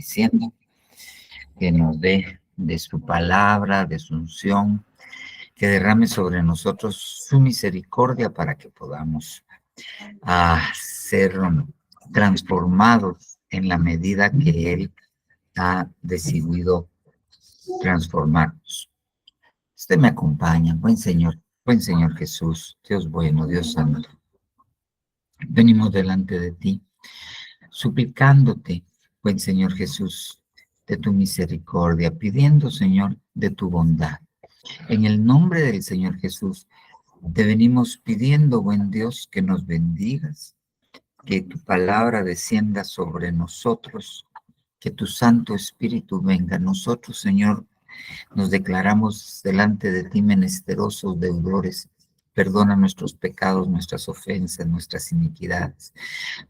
diciendo, que nos dé de su palabra, de su unción, que derrame sobre nosotros su misericordia para que podamos ser transformados en la medida que Él ha decidido transformarnos. Usted me acompaña, buen Señor Jesús, Dios bueno, Dios santo. Venimos delante de ti, suplicándote, buen Señor Jesús, de tu misericordia, pidiendo, Señor, de tu bondad. En el nombre del Señor Jesús, te venimos pidiendo, buen Dios, que nos bendigas, que tu palabra descienda sobre nosotros, que tu Santo Espíritu venga. Nosotros, Señor, nos declaramos delante de ti menesterosos, deudores. Perdona nuestros pecados, nuestras ofensas, nuestras iniquidades.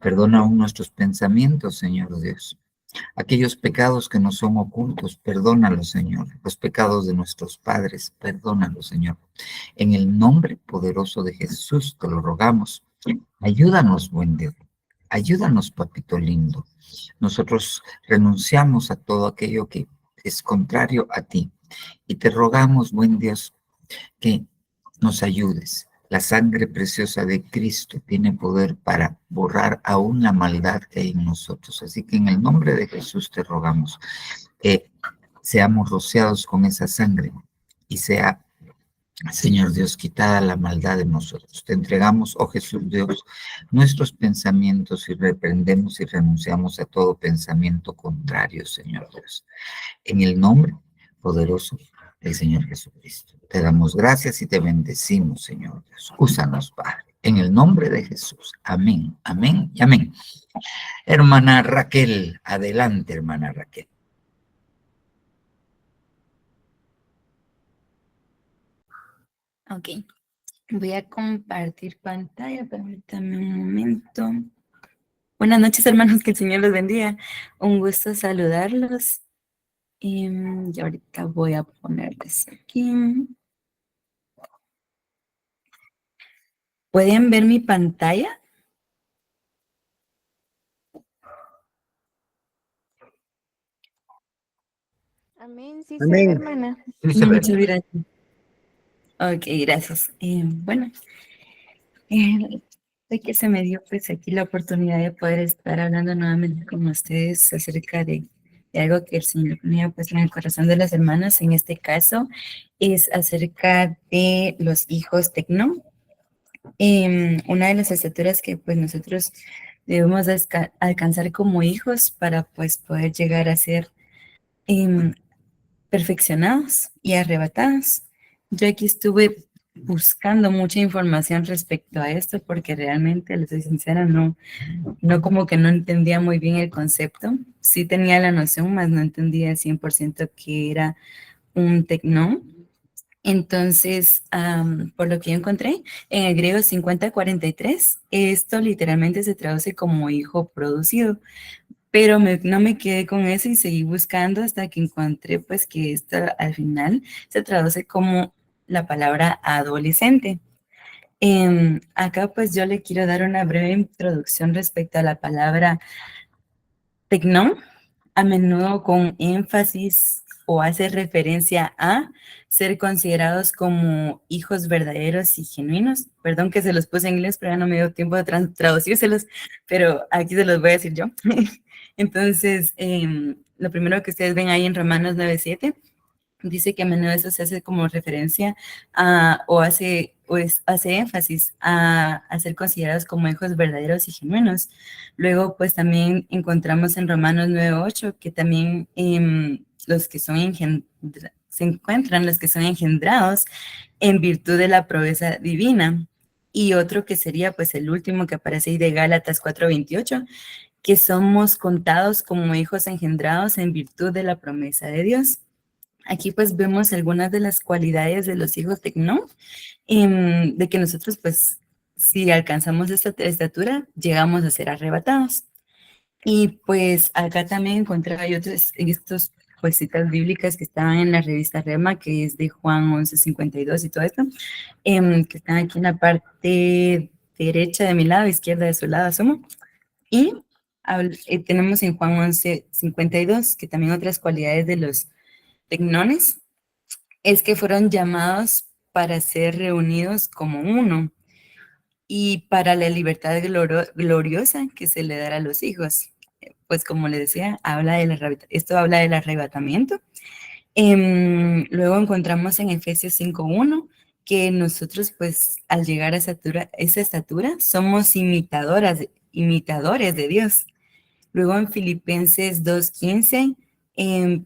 Perdona aún nuestros pensamientos, Señor Dios. Aquellos pecados que nos son ocultos, perdónalos, Señor. Los pecados de nuestros padres, perdónalos, Señor. En el nombre poderoso de Jesús te lo rogamos. Ayúdanos, buen Dios. Ayúdanos, papito lindo. Nosotros renunciamos a todo aquello que es contrario a ti. Y te rogamos, buen Dios, que nos ayudes. La sangre preciosa de Cristo tiene poder para borrar aún la maldad que hay en nosotros. Así que en el nombre de Jesús te rogamos que seamos rociados con esa sangre y sea, Señor Dios, quitada la maldad de nosotros. Te entregamos, oh Jesús Dios, nuestros pensamientos y reprendemos y renunciamos a todo pensamiento contrario, Señor Dios. En el nombre poderoso del Señor Jesucristo. Te damos gracias y te bendecimos, Señor Dios. Úsanos, Padre. En el nombre de Jesús. Amén, amén y amén. Hermana Raquel, adelante, hermana Raquel. Ok, voy a compartir pantalla, permítame un momento. Buenas noches, hermanos, que el Señor los bendiga. Un gusto saludarlos. Y ahorita voy a ponerles aquí. ¿Pueden ver mi pantalla? Amén, sí se ve, hermana. Muchas gracias. Ok, gracias. Bueno, de que se me dio pues aquí la oportunidad de poder estar hablando nuevamente con ustedes acerca de algo que el Señor ponía pues en el corazón de las hermanas. En este caso es acerca de los hijos tecno. Una de las estaturas que pues nosotros debemos alcanzar como hijos para pues poder llegar a ser perfeccionados y arrebatados. Yo aquí estuve buscando mucha información respecto a esto porque realmente, les soy sincera, no como que no entendía muy bien el concepto. Sí tenía la noción, mas no entendía 100% que era un tecno. Entonces, por lo que yo encontré, en el griego 5043, esto literalmente se traduce como hijo producido. Pero no me quedé con eso y seguí buscando hasta que encontré pues que esto al final se traduce como la palabra adolescente. Acá pues yo le quiero dar una breve introducción respecto a la palabra tecno, a menudo con énfasis o hace referencia a ser considerados como hijos verdaderos y genuinos. Perdón que se los puse en inglés, pero ya no me dio tiempo de traducírselos, pero aquí se los voy a decir yo. Entonces, lo primero que ustedes ven ahí en Romanos 9:7, dice que a menudo eso se hace como referencia a, o hace énfasis a ser considerados como hijos verdaderos y genuinos. Luego, pues también encontramos en Romanos 9:8 que también los que son se encuentran los que son engendrados en virtud de la promesa divina. Y otro que sería pues el último que aparece ahí de Gálatas 4:28, que somos contados como hijos engendrados en virtud de la promesa de Dios. Aquí pues vemos algunas de las cualidades de los hijos tecno, de que nosotros pues si alcanzamos esta estatura llegamos a ser arrebatados. Y pues acá también encontré estos pues citas bíblicas que estaban en la revista Rema, que es de Juan 11:52 y todo esto, que están aquí en la parte derecha de mi lado, izquierda de su lado, asumo. Y tenemos en Juan 11:52, que también otras cualidades de los tecnones es que fueron llamados para ser reunidos como uno y para la libertad gloriosa que se le dará a los hijos. Pues como le decía, esto habla del arrebatamiento. Luego encontramos en Efesios 5:1 que nosotros, pues, al llegar a esa estatura, somos imitadores de Dios. Luego en Filipenses 2:15,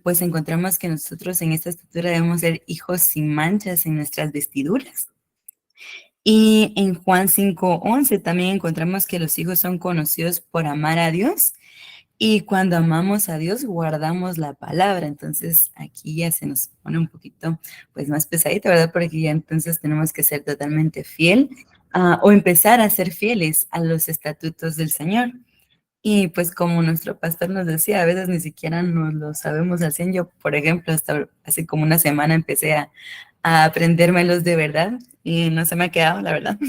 pues encontramos que nosotros en esta estatura debemos ser hijos sin manchas en nuestras vestiduras. Y en Juan 5:11 también encontramos que los hijos son conocidos por amar a Dios. Y cuando amamos a Dios, guardamos la palabra. Entonces, aquí ya se nos pone un poquito, pues, más pesadito, ¿verdad? Porque ya entonces tenemos que ser totalmente fiel o empezar a ser fieles a los estatutos del Señor. Y pues como nuestro pastor nos decía, a veces ni siquiera nos lo sabemos al 100. Yo, por ejemplo, hasta hace como una semana empecé a aprendérmelos de verdad y no se me ha quedado, la verdad.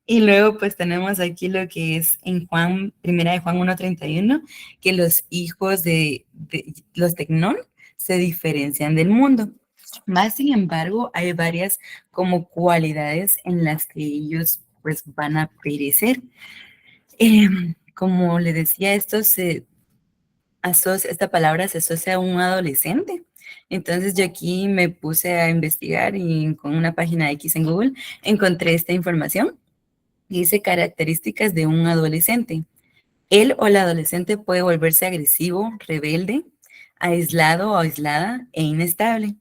Y luego pues tenemos aquí lo que es en primera de Juan 1:31, que los hijos de los tecnón se diferencian del mundo. Más sin embargo, hay varias como cualidades en las que ellos pues van a perecer. Como le decía, esta palabra se asocia a un adolescente. Entonces yo aquí me puse a investigar y con una página X en Google encontré esta información. Dice características de un adolescente. Él o la adolescente puede volverse agresivo, rebelde, aislado o aislada e inestable.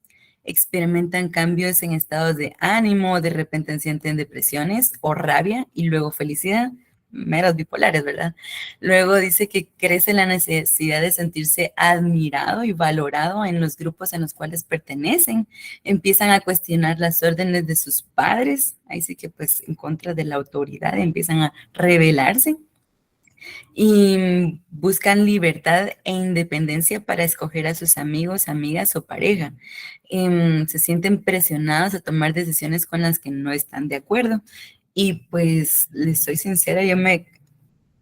Experimentan cambios en estados de ánimo, de repente sienten depresiones o rabia y luego felicidad, meros bipolares, ¿verdad? Luego dice que crece la necesidad de sentirse admirado y valorado en los grupos en los cuales pertenecen. Empiezan a cuestionar las órdenes de sus padres, ahí sí que pues en contra de la autoridad, empiezan a rebelarse y buscan libertad e independencia para escoger a sus amigos, amigas o pareja. Se sienten presionados a tomar decisiones con las que no están de acuerdo. Y pues, les soy sincera, yo me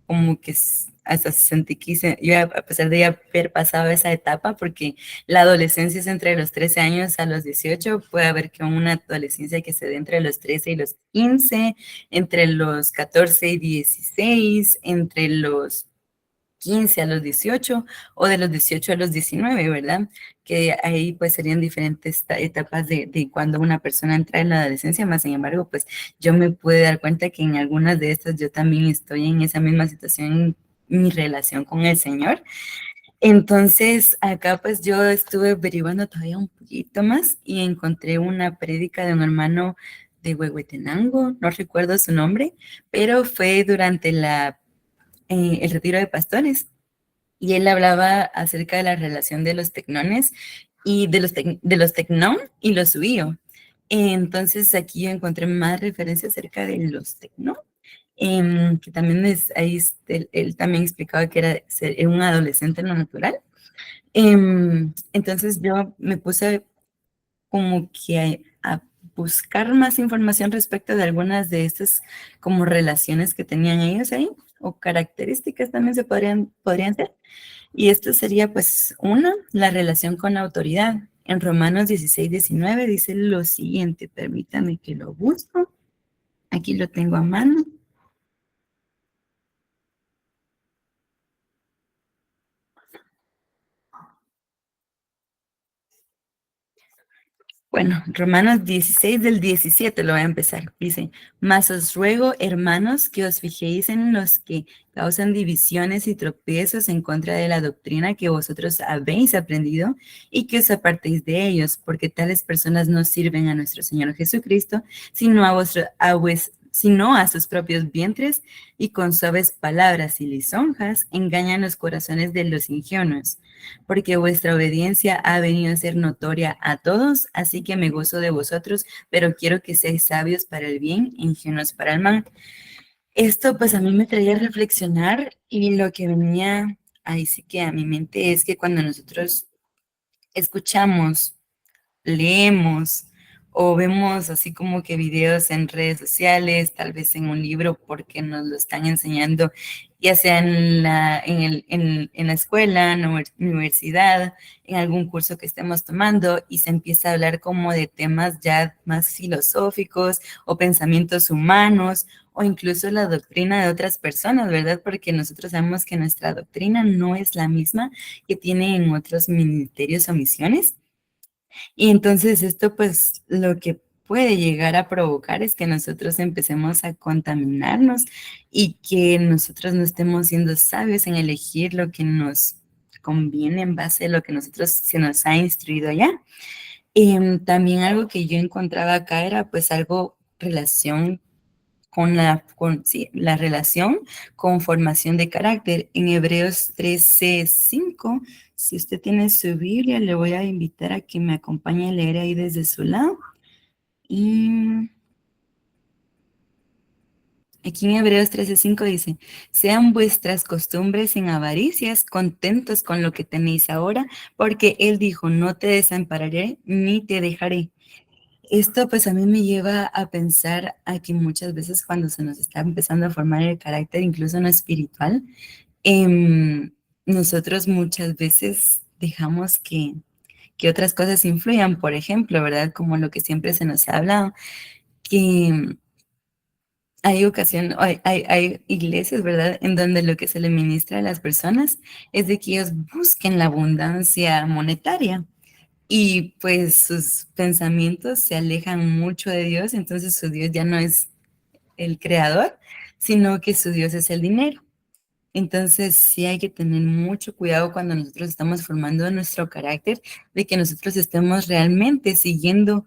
como que hasta sentí que yo a pesar de ya haber pasado esa etapa, porque la adolescencia es entre los 13 años a los 18, puede haber que una adolescencia que se dé entre los 13 y los 15, entre los 14 y 16, entre los 15 a los 18 o de los 18 a los 19, ¿verdad? Que ahí pues serían diferentes etapas de cuando una persona entra en la adolescencia, más sin embargo, pues yo me pude dar cuenta que en algunas de estas yo también estoy en esa misma situación en mi relación con el Señor. Entonces, acá pues yo estuve averiguando todavía un poquito más y encontré una prédica de un hermano de Huehuetenango, no recuerdo su nombre, pero fue durante el retiro de pastores. Y él hablaba acerca de la relación de los tecnones y de los tecnón y los huío. Entonces aquí yo encontré más referencias acerca de los tecnón, que también él también explicaba que era un adolescente en lo natural. Entonces yo me puse como que a buscar más información respecto de algunas de estas como relaciones que tenían ellos ahí, o características también podrían ser. Y esto sería pues la relación con la autoridad. En Romanos 16:19 dice lo siguiente, permítame que lo busco. Aquí lo tengo a mano. Bueno, Romanos 16 del 17 lo voy a empezar. Dice, mas os ruego, hermanos, que os fijéis en los que causan divisiones y tropiezos en contra de la doctrina que vosotros habéis aprendido y que os apartéis de ellos, porque tales personas no sirven a nuestro Señor Jesucristo, sino a sus propios vientres, y con suaves palabras y lisonjas engañan los corazones de los ingenuos. Porque vuestra obediencia ha venido a ser notoria a todos, así que me gozo de vosotros, pero quiero que seáis sabios para el bien, ingenuos para el mal. Esto pues a mí me traía a reflexionar, y lo que venía ahí sí que a mi mente es que cuando nosotros escuchamos, leemos o vemos así como que videos en redes sociales, tal vez en un libro porque nos lo están enseñando, ya sea en la escuela, en la universidad, en algún curso que estemos tomando y se empieza a hablar como de temas ya más filosóficos o pensamientos humanos o incluso la doctrina de otras personas, ¿verdad? Porque nosotros sabemos que nuestra doctrina no es la misma que tiene en otros ministerios o misiones. Y entonces esto pues lo que puede llegar a provocar es que nosotros empecemos a contaminarnos y que nosotros no estemos siendo sabios en elegir lo que nos conviene en base a lo que nosotros se nos ha instruido ya. También algo que yo encontraba acá era pues algo relación sí, la relación con formación de carácter. En Hebreos 13:5, si usted tiene su Biblia, le voy a invitar a que me acompañe a leer ahí desde su lado. Y aquí en Hebreos 13:5 dice, sean vuestras costumbres sin avaricias, contentos con lo que tenéis ahora, porque Él dijo, no te desampararé ni te dejaré. Esto pues a mí me lleva a pensar a que muchas veces cuando se nos está empezando a formar el carácter, incluso no espiritual, nosotros muchas veces dejamos que otras cosas influyan, por ejemplo, ¿verdad? Como lo que siempre se nos ha hablado, que hay ocasiones, hay iglesias, ¿verdad? En donde lo que se le ministra a las personas es de que ellos busquen la abundancia monetaria y pues sus pensamientos se alejan mucho de Dios, entonces su Dios ya no es el creador, sino que su Dios es el dinero. Entonces sí hay que tener mucho cuidado cuando nosotros estamos formando nuestro carácter, de que nosotros estemos realmente siguiendo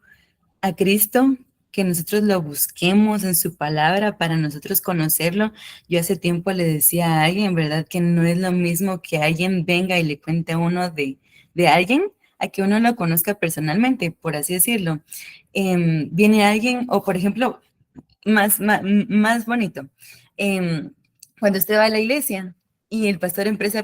a Cristo, que nosotros lo busquemos en su palabra para nosotros conocerlo. Yo hace tiempo le decía a alguien, ¿verdad? Que no es lo mismo que alguien venga y le cuente a uno de alguien, a que uno lo conozca personalmente, por así decirlo. Viene alguien, o por ejemplo, más bonito, cuando usted va a la iglesia y el pastor empieza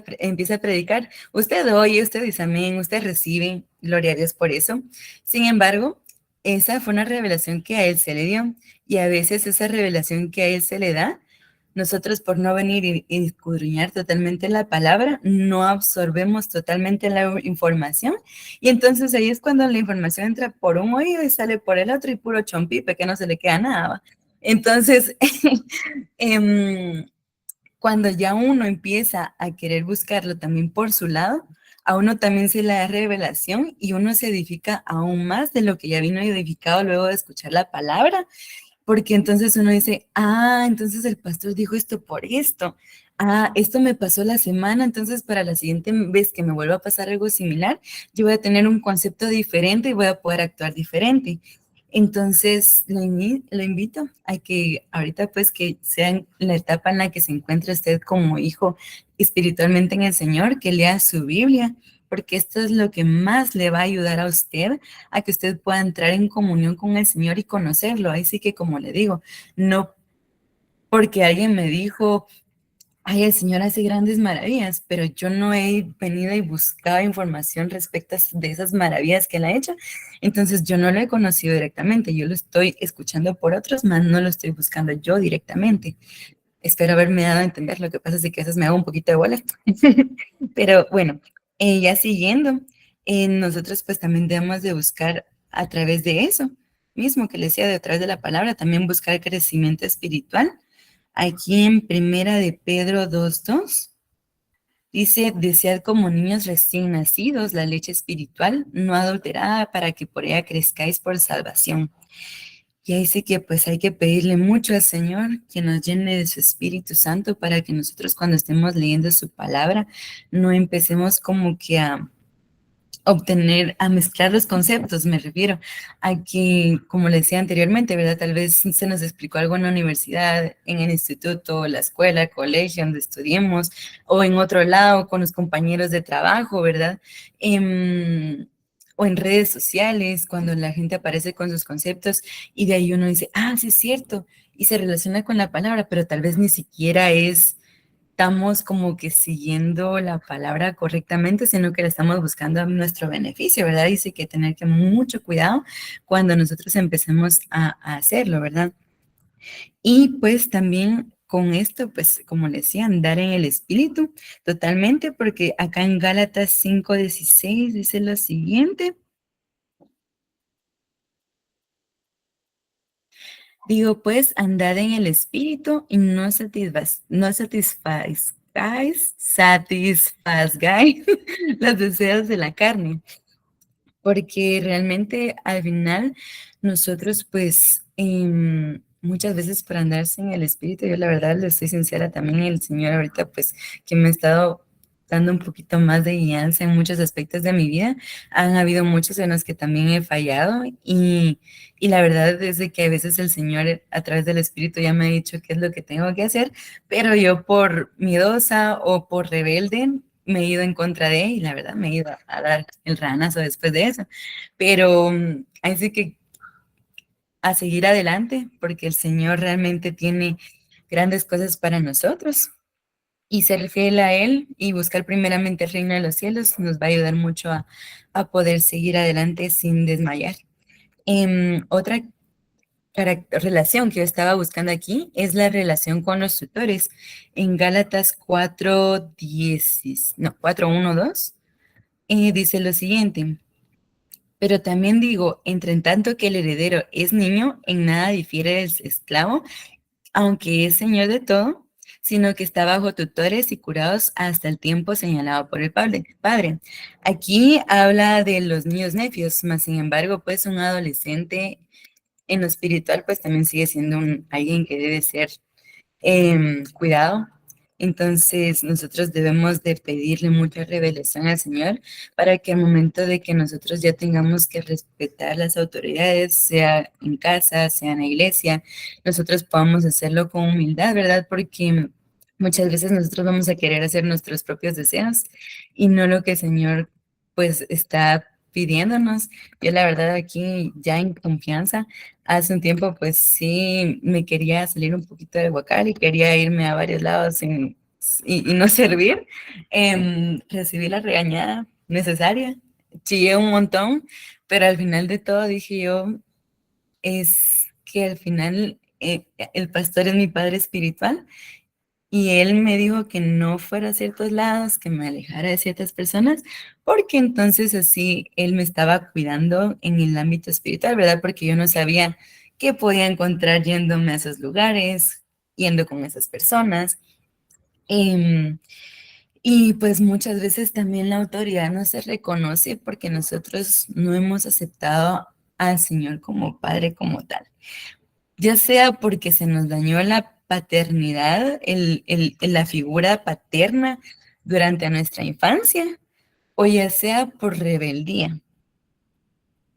a predicar, usted oye, usted dice amén, usted recibe, gloria a Dios por eso. Sin embargo, esa fue una revelación que a él se le dio y a veces esa revelación que a él se le da, nosotros por no venir y escudriñar totalmente la palabra, no absorbemos totalmente la información y entonces ahí es cuando la información entra por un oído y sale por el otro y puro chompipe que no se le queda nada. ¿Va? Entonces, cuando ya uno empieza a querer buscarlo también por su lado, a uno también se le da revelación y uno se edifica aún más de lo que ya vino edificado luego de escuchar la palabra, porque entonces uno dice, entonces el pastor dijo esto por esto, esto me pasó la semana, entonces para la siguiente vez que me vuelva a pasar algo similar, yo voy a tener un concepto diferente y voy a poder actuar diferente. Entonces, lo invito a que ahorita pues que sea en la etapa en la que se encuentre usted como hijo espiritualmente en el Señor, que lea su Biblia, porque esto es lo que más le va a ayudar a usted a que usted pueda entrar en comunión con el Señor y conocerlo. Ahí sí que, como le digo, no porque alguien me dijo, ay, el Señor hace grandes maravillas, pero yo no he venido y buscado información respecto de esas maravillas que Él ha hecho. Entonces yo no lo he conocido directamente, yo lo estoy escuchando por otros, más no lo estoy buscando yo directamente. Espero haberme dado a entender, lo que pasa es que a veces me hago un poquito de bola. Pero bueno, ya siguiendo, nosotros pues también debemos de buscar a través de eso mismo que le decía, de través de la palabra, también buscar crecimiento espiritual. Aquí en Primera de Pedro 2:2 dice, desead como niños recién nacidos la leche espiritual no adulterada para que por ella crezcáis por salvación. Y ahí sí que pues hay que pedirle mucho al Señor que nos llene de su Espíritu Santo para que nosotros cuando estemos leyendo su palabra no empecemos como que a mezclar los conceptos, me refiero a que, como le decía anteriormente, ¿verdad? Tal vez se nos explicó algo en la universidad, en el instituto, la escuela, el colegio, donde estudiemos, o en otro lado con los compañeros de trabajo, ¿verdad? O en redes sociales, cuando la gente aparece con sus conceptos y de ahí uno dice, sí es cierto, y se relaciona con la palabra, pero tal vez ni siquiera es estamos como que siguiendo la palabra correctamente, sino que la estamos buscando a nuestro beneficio, ¿verdad? Dice que tener que mucho cuidado cuando nosotros empecemos a hacerlo, ¿verdad? Y pues también con esto, pues como le decía, andar en el espíritu totalmente, porque acá en Gálatas 5:16 dice lo siguiente. Digo, pues andad en el espíritu y satisfazgáis los deseos de la carne, porque realmente al final nosotros pues muchas veces por andarse en el espíritu, yo la verdad le soy sincera también, el Señor ahorita pues que me ha estado dando un poquito más de guianza en muchos aspectos de mi vida, han habido muchos en los que también he fallado y la verdad es de que a veces el Señor a través del espíritu ya me ha dicho qué es lo que tengo que hacer, pero yo por miedosa o por rebelde me he ido en contra de él y la verdad me he ido a dar el ranazo después de eso. Pero así que a seguir adelante porque el Señor realmente tiene grandes cosas para nosotros y ser fiel a Él y buscar primeramente el reino de los cielos nos va a ayudar mucho a poder seguir adelante sin desmayar. Otra relación que yo estaba buscando aquí es la relación con los tutores. En Gálatas 4:10, no, 4:1-2, dice lo siguiente. Pero también digo, entre tanto que el heredero es niño, en nada difiere del esclavo, aunque es señor de todo, sino que está bajo tutores y curados hasta el tiempo señalado por el padre. Aquí habla de los niños necios, mas sin embargo, pues un adolescente en lo espiritual, pues también sigue siendo alguien que debe ser cuidado. Entonces nosotros debemos de pedirle mucha revelación al Señor para que al momento de que nosotros ya tengamos que respetar las autoridades, sea en casa, sea en la iglesia, nosotros podamos hacerlo con humildad, ¿verdad? Porque muchas veces nosotros vamos a querer hacer nuestros propios deseos y no lo que el Señor pues está pidiéndonos. Yo la verdad aquí ya en confianza hace un tiempo, pues sí, me quería salir un poquito del huacal y quería irme a varios lados y no servir. Recibí la regañada necesaria, chillé un montón, pero al final de todo dije yo, es que al final el pastor es mi padre espiritual y él me dijo que no fuera a ciertos lados, que me alejara de ciertas personas, porque entonces así él me estaba cuidando en el ámbito espiritual, ¿verdad? Porque yo no sabía qué podía encontrar yéndome a esos lugares, yendo con esas personas. Em, y pues muchas veces también la autoridad no se reconoce porque nosotros no hemos aceptado al Señor como Padre como tal, ya sea porque se nos dañó la paternidad, la figura paterna durante nuestra infancia, o ya sea por rebeldía.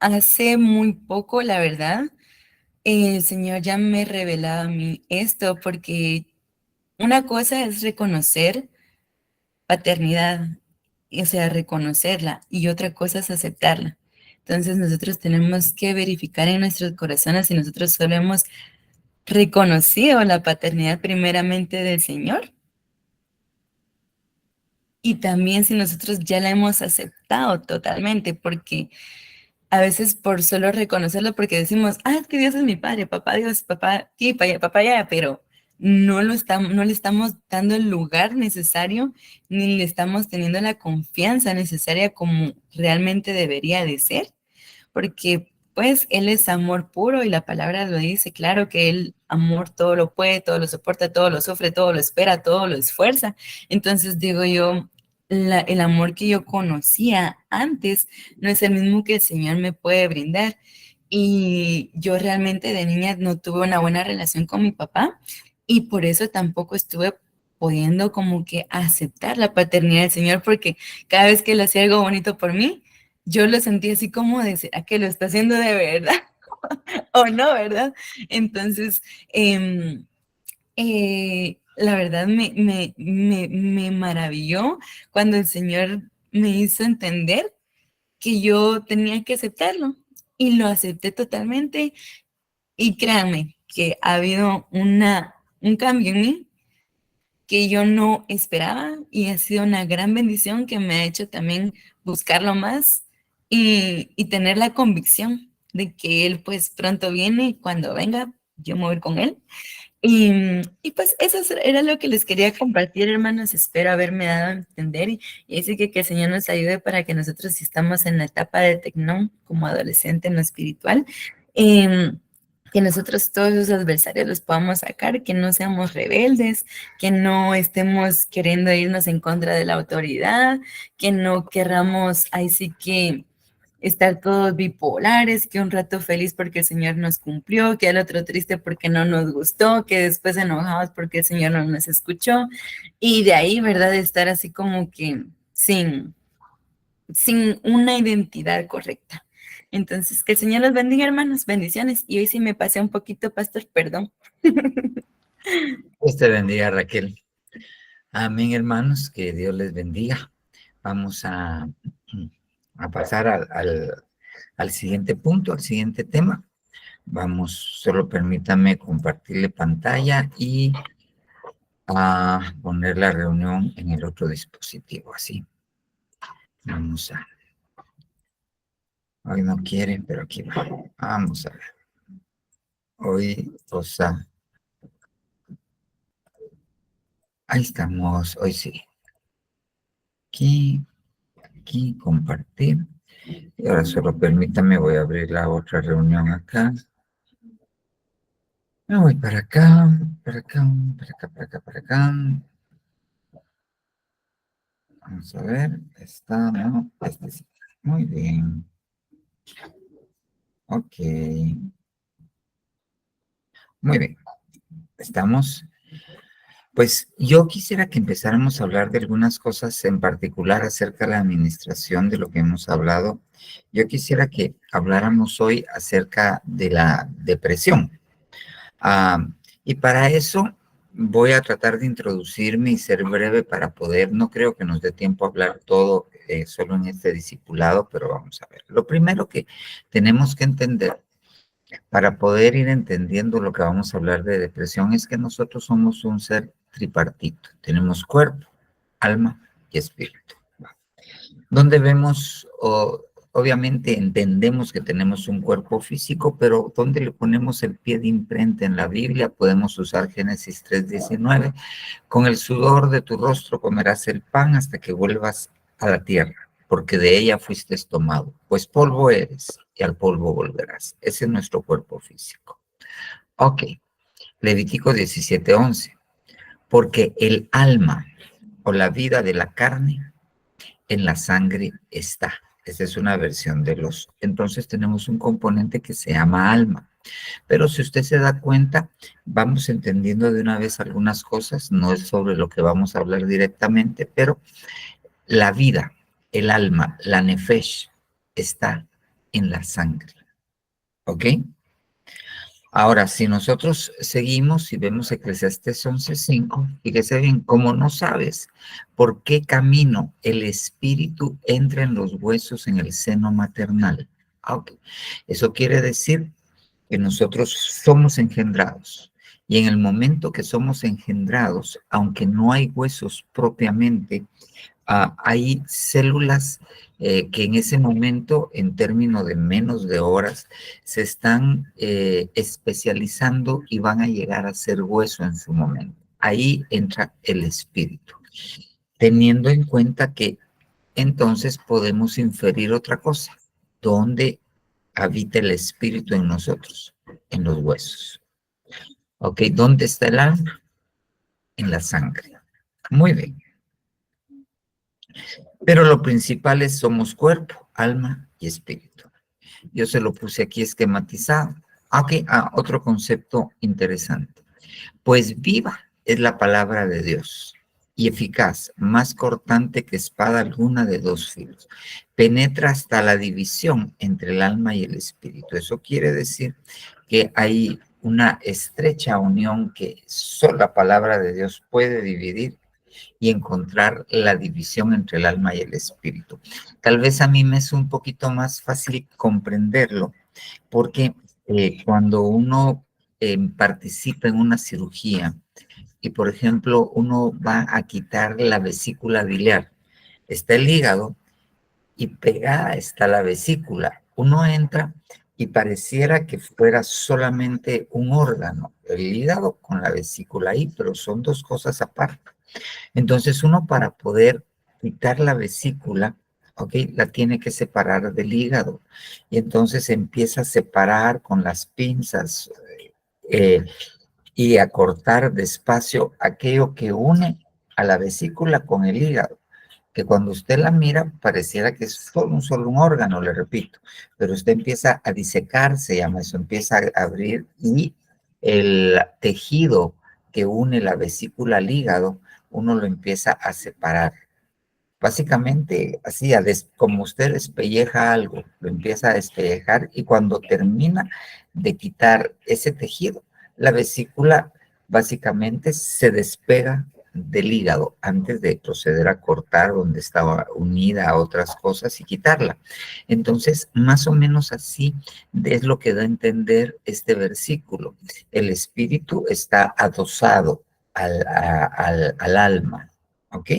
Hace muy poco, la verdad, el Señor ya me revelaba a mí esto, porque una cosa es reconocer paternidad, o sea, reconocerla, y otra cosa es aceptarla. Entonces nosotros tenemos que verificar en nuestros corazones si nosotros solo hemos reconocido la paternidad primeramente del Señor y también si nosotros ya la hemos aceptado totalmente, porque a veces por solo reconocerlo, porque decimos, ah, es que Dios es mi padre, papá Dios, papá aquí, papá allá, pero no le estamos dando el lugar necesario, ni le estamos teniendo la confianza necesaria como realmente debería de ser, porque pues Él es amor puro y la palabra lo dice, claro que el amor todo lo puede, todo lo soporta, todo lo sufre, todo lo espera, todo lo esfuerza. Entonces digo yo, el amor que yo conocía antes no es el mismo que el Señor me puede brindar. Y yo realmente de niña no tuve una buena relación con mi papá y por eso tampoco estuve pudiendo como que aceptar la paternidad del Señor porque cada vez que Él hacía algo bonito por mí, yo lo sentí así como de, ¿será que lo está haciendo de verdad o no, verdad? Entonces, la verdad me maravilló cuando el Señor me hizo entender que yo tenía que aceptarlo y lo acepté totalmente y créanme que ha habido un cambio en mí que yo no esperaba y ha sido una gran bendición que me ha hecho también buscarlo más y tener la convicción de que Él pues pronto viene y cuando venga yo me voy a ir con Él. Y pues era lo que les quería compartir, hermanos. Espero haberme dado a entender y así que el Señor nos ayude para que nosotros, si estamos en la etapa de tecnón, como adolescente en lo espiritual, que nosotros todos los adversarios los podamos sacar, que no seamos rebeldes, que no estemos queriendo irnos en contra de la autoridad, que no querramos, ahí sí que estar todos bipolares, que un rato feliz porque el Señor nos cumplió, que al otro triste porque no nos gustó, que después enojados porque el Señor no nos escuchó, y de ahí, ¿verdad? Estar así como que sin una identidad correcta. Entonces, que el Señor los bendiga, hermanos, bendiciones. Y hoy sí me pasé un poquito, pastor, perdón. Dios te bendiga, Raquel. Amén, hermanos, que Dios les bendiga. Vamos a pasar al siguiente punto, al siguiente tema. Vamos, solo permítame compartirle pantalla y a poner la reunión en el otro dispositivo, así. Vamos a... Hoy no quieren, pero aquí va. Vamos a ver. Hoy, o sea... Ahí estamos, hoy sí. Aquí, compartir. Y ahora solo permítame, voy a abrir la otra reunión acá. Me voy para acá, para acá, para acá, para acá, para acá. Vamos a ver, está, ¿no? Este sí. Muy bien. Ok. Muy bien. Estamos. Pues yo quisiera que empezáramos a hablar de algunas cosas en particular acerca de la administración de lo que hemos hablado. Yo quisiera que habláramos hoy acerca de la depresión. Y para eso voy a tratar de introducirme y ser breve para poder, no creo que nos dé tiempo a hablar todo solo en este discipulado, pero vamos a ver. Lo primero que tenemos que entender para poder ir entendiendo lo que vamos a hablar de depresión es que nosotros somos un ser tripartito. Tenemos cuerpo, alma y espíritu. Donde vemos, obviamente entendemos que tenemos un cuerpo físico, pero donde le ponemos el pie de imprenta en la Biblia, podemos usar Génesis 3:19. Con el sudor de tu rostro comerás el pan hasta que vuelvas a la tierra, porque de ella fuiste tomado, pues polvo eres y al polvo volverás. Ese es nuestro cuerpo físico. Ok, Levítico 17:11. Porque el alma o la vida de la carne en la sangre está. Esa es una versión de los. Entonces tenemos un componente que se llama alma. Pero si usted se da cuenta, vamos entendiendo de una vez algunas cosas. No es sobre lo que vamos a hablar directamente, pero la vida, el alma, la nefesh, está en la sangre. ¿Ok? Ahora, si nosotros seguimos y vemos Eclesiastés 11:5, fíjese bien, como no sabes por qué camino el espíritu entra en los huesos en el seno maternal. Okay. Eso quiere decir que nosotros somos engendrados. Y en el momento que somos engendrados, aunque no hay huesos propiamente, hay células que en ese momento, en términos de menos de horas, se están especializando y van a llegar a ser hueso en su momento. Ahí entra el espíritu, teniendo en cuenta que entonces podemos inferir otra cosa, ¿dónde habita el espíritu en nosotros? En los huesos. ¿Ok? ¿Dónde está el alma? En la sangre. Muy bien. Pero lo principal es somos cuerpo, alma y espíritu. Yo se lo puse aquí esquematizado. Ok, otro concepto interesante. Pues viva es la palabra de Dios y eficaz, más cortante que espada alguna de dos filos. Penetra hasta la división entre el alma y el espíritu. Eso quiere decir que hay una estrecha unión que solo la palabra de Dios puede dividir y encontrar la división entre el alma y el espíritu. Tal vez a mí me es un poquito más fácil comprenderlo, porque cuando uno participa en una cirugía, y, por ejemplo, uno va a quitar la vesícula biliar. Está el hígado y pegada está la vesícula. Uno entra y pareciera que fuera solamente un órgano, el hígado con la vesícula ahí, pero son dos cosas aparte. Entonces uno, para poder quitar la vesícula, ¿ok?, la tiene que separar del hígado. Y entonces empieza a separar con las pinzas y a cortar despacio aquello que une a la vesícula con el hígado, que cuando usted la mira pareciera que es solo un órgano, le repito, pero usted empieza a disecar, se llama eso, empieza a abrir, y el tejido que une la vesícula al hígado, uno lo empieza a separar. Básicamente, así, como usted despelleja algo, lo empieza a despellejar, y cuando termina de quitar ese tejido, la vesícula básicamente se despega del hígado antes de proceder a cortar donde estaba unida a otras cosas y quitarla. Entonces, más o menos así es lo que da a entender este versículo. El espíritu está adosado al alma, ¿ok?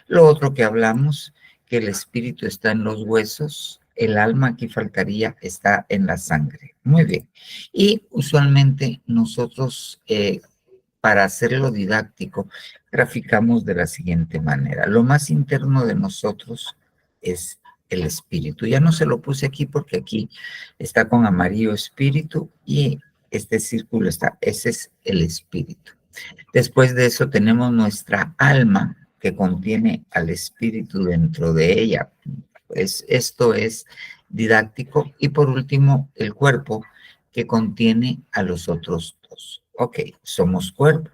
Lo otro que hablamos, que el espíritu está en los huesos, el alma, aquí faltaría, está en la sangre. Muy bien. Y usualmente nosotros, para hacerlo didáctico, graficamos de la siguiente manera. Lo más interno de nosotros es el espíritu. Ya no se lo puse aquí porque aquí está con amarillo espíritu, y este círculo está, ese es el espíritu. Después de eso tenemos nuestra alma, que contiene al espíritu dentro de ella. Pues esto es didáctico. Y por último, el cuerpo, que contiene a los otros dos. Ok, somos cuerpo,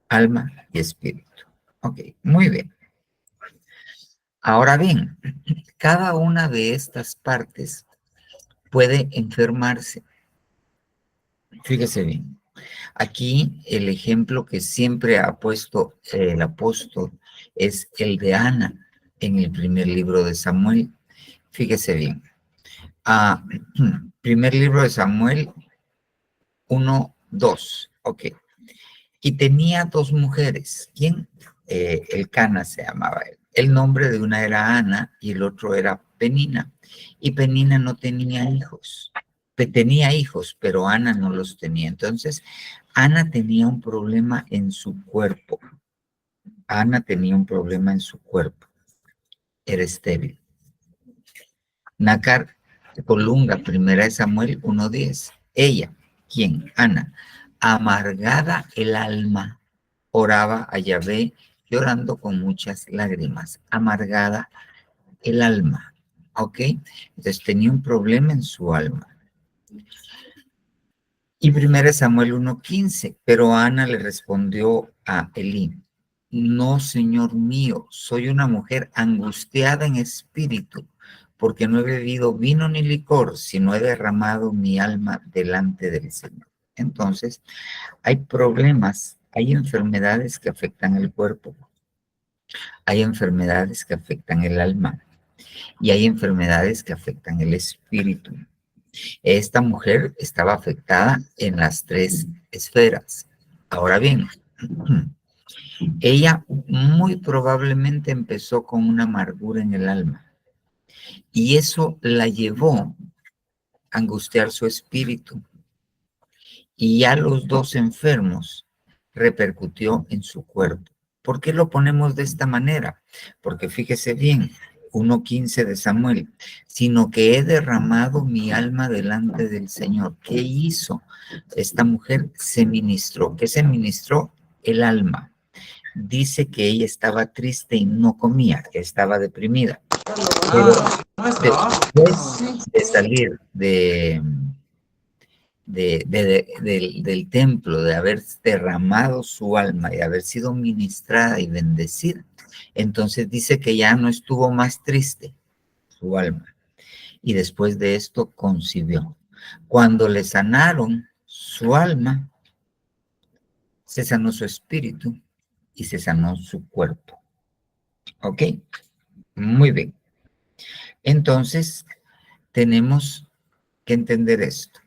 alma y espíritu. Ok, muy bien. Ahora bien, cada una de estas partes puede enfermarse. Fíjese bien. Aquí el ejemplo que siempre ha puesto el apóstol es el de Ana en el primer libro de Samuel. Fíjese bien. Primer libro de Samuel 1:2. Ok. Y tenía dos mujeres. ¿Quién? Elcana se llamaba él. El nombre de una era Ana y el otro era Penina. Y Penina no tenía hijos. Tenía hijos, pero Ana no los tenía. Entonces, Ana tenía un problema en su cuerpo. Ana tenía un problema en su cuerpo. Era estéril. Nácar Colunga, primera de Samuel 1:10. Ella, ¿quién? Ana, amargada el alma, oraba a Yahvé, llorando con muchas lágrimas. Amargada el alma, ¿ok? Entonces tenía un problema en su alma. Y 1 Samuel 1:15, pero Ana le respondió a Elí: no, señor mío, soy una mujer angustiada en espíritu, porque no he bebido vino ni licor, sino he derramado mi alma delante del Señor. Entonces, hay problemas, hay enfermedades que afectan el cuerpo, hay enfermedades que afectan el alma, y hay enfermedades que afectan el espíritu. Esta mujer estaba afectada en las tres esferas. Ahora bien, ella muy probablemente empezó con una amargura en el alma, y eso la llevó a angustiar su espíritu, y ya los dos enfermos repercutió en su cuerpo. ¿Por qué lo ponemos de esta manera? Porque fíjese bien, 1:15 de Samuel, sino que he derramado mi alma delante del Señor. ¿Qué hizo? Esta mujer se ministró. ¿Qué se ministró? El alma. Dice que ella estaba triste y no comía, que estaba deprimida. Pero después de salir del templo, de haber derramado su alma y haber sido ministrada y bendecida, entonces dice que ya no estuvo más triste su alma. Y después de esto concibió. Cuando le sanaron su alma, se sanó su espíritu y se sanó su cuerpo. ¿Ok? Muy bien. Entonces, tenemos que entender esto.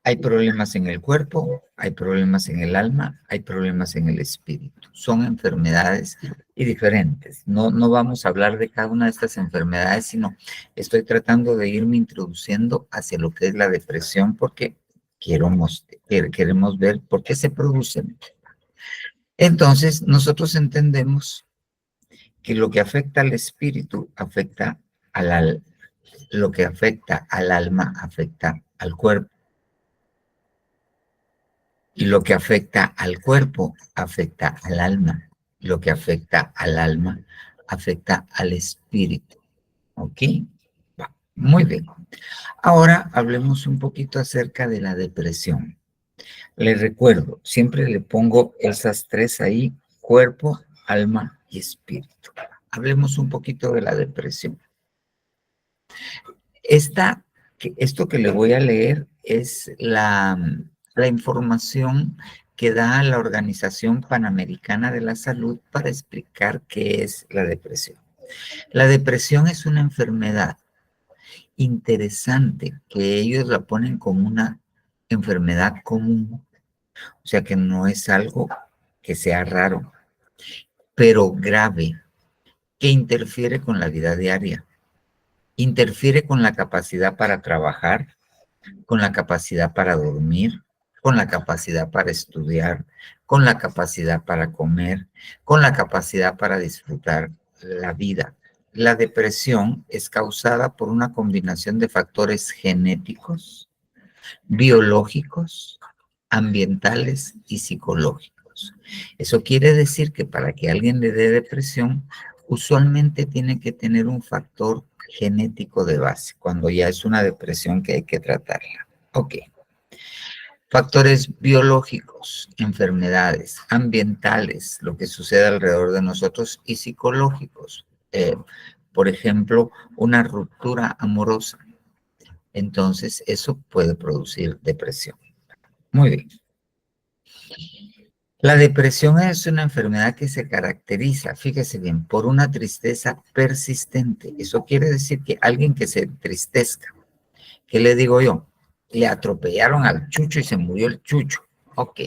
Hay problemas en el cuerpo, hay problemas en el alma, hay problemas en el espíritu. Son enfermedades y diferentes. No vamos a hablar de cada una de estas enfermedades, sino estoy tratando de irme introduciendo hacia lo que es la depresión porque queremos ver por qué se producen. Entonces, nosotros entendemos que lo que afecta al espíritu afecta lo que afecta al alma afecta al cuerpo. Y lo que afecta al cuerpo afecta al alma. Lo que afecta al alma afecta al espíritu. ¿Ok? Muy bien. Ahora hablemos un poquito acerca de la depresión. Les recuerdo, siempre le pongo esas tres ahí, cuerpo, alma y espíritu. Hablemos un poquito de la depresión. Esto que le voy a leer es la información que da la Organización Panamericana de la Salud para explicar qué es la depresión. La depresión es una enfermedad interesante que ellos la ponen como una enfermedad común, o sea que no es algo que sea raro, pero grave, que interfiere con la vida diaria, interfiere con la capacidad para trabajar, con la capacidad para dormir, con la capacidad para estudiar, con la capacidad para comer, con la capacidad para disfrutar la vida. La depresión es causada por una combinación de factores genéticos, biológicos, ambientales y psicológicos. Eso quiere decir que para que alguien le dé depresión, usualmente tiene que tener un factor genético de base, cuando ya es una depresión que hay que tratarla. Ok. Factores biológicos, enfermedades, ambientales, lo que sucede alrededor de nosotros, y psicológicos. Por ejemplo, una ruptura amorosa. Entonces, eso puede producir depresión. Muy bien. La depresión es una enfermedad que se caracteriza, fíjese bien, por una tristeza persistente. Eso quiere decir que alguien que se entristezca, ¿qué le digo yo? Le atropellaron al chucho y se murió el chucho. Ok.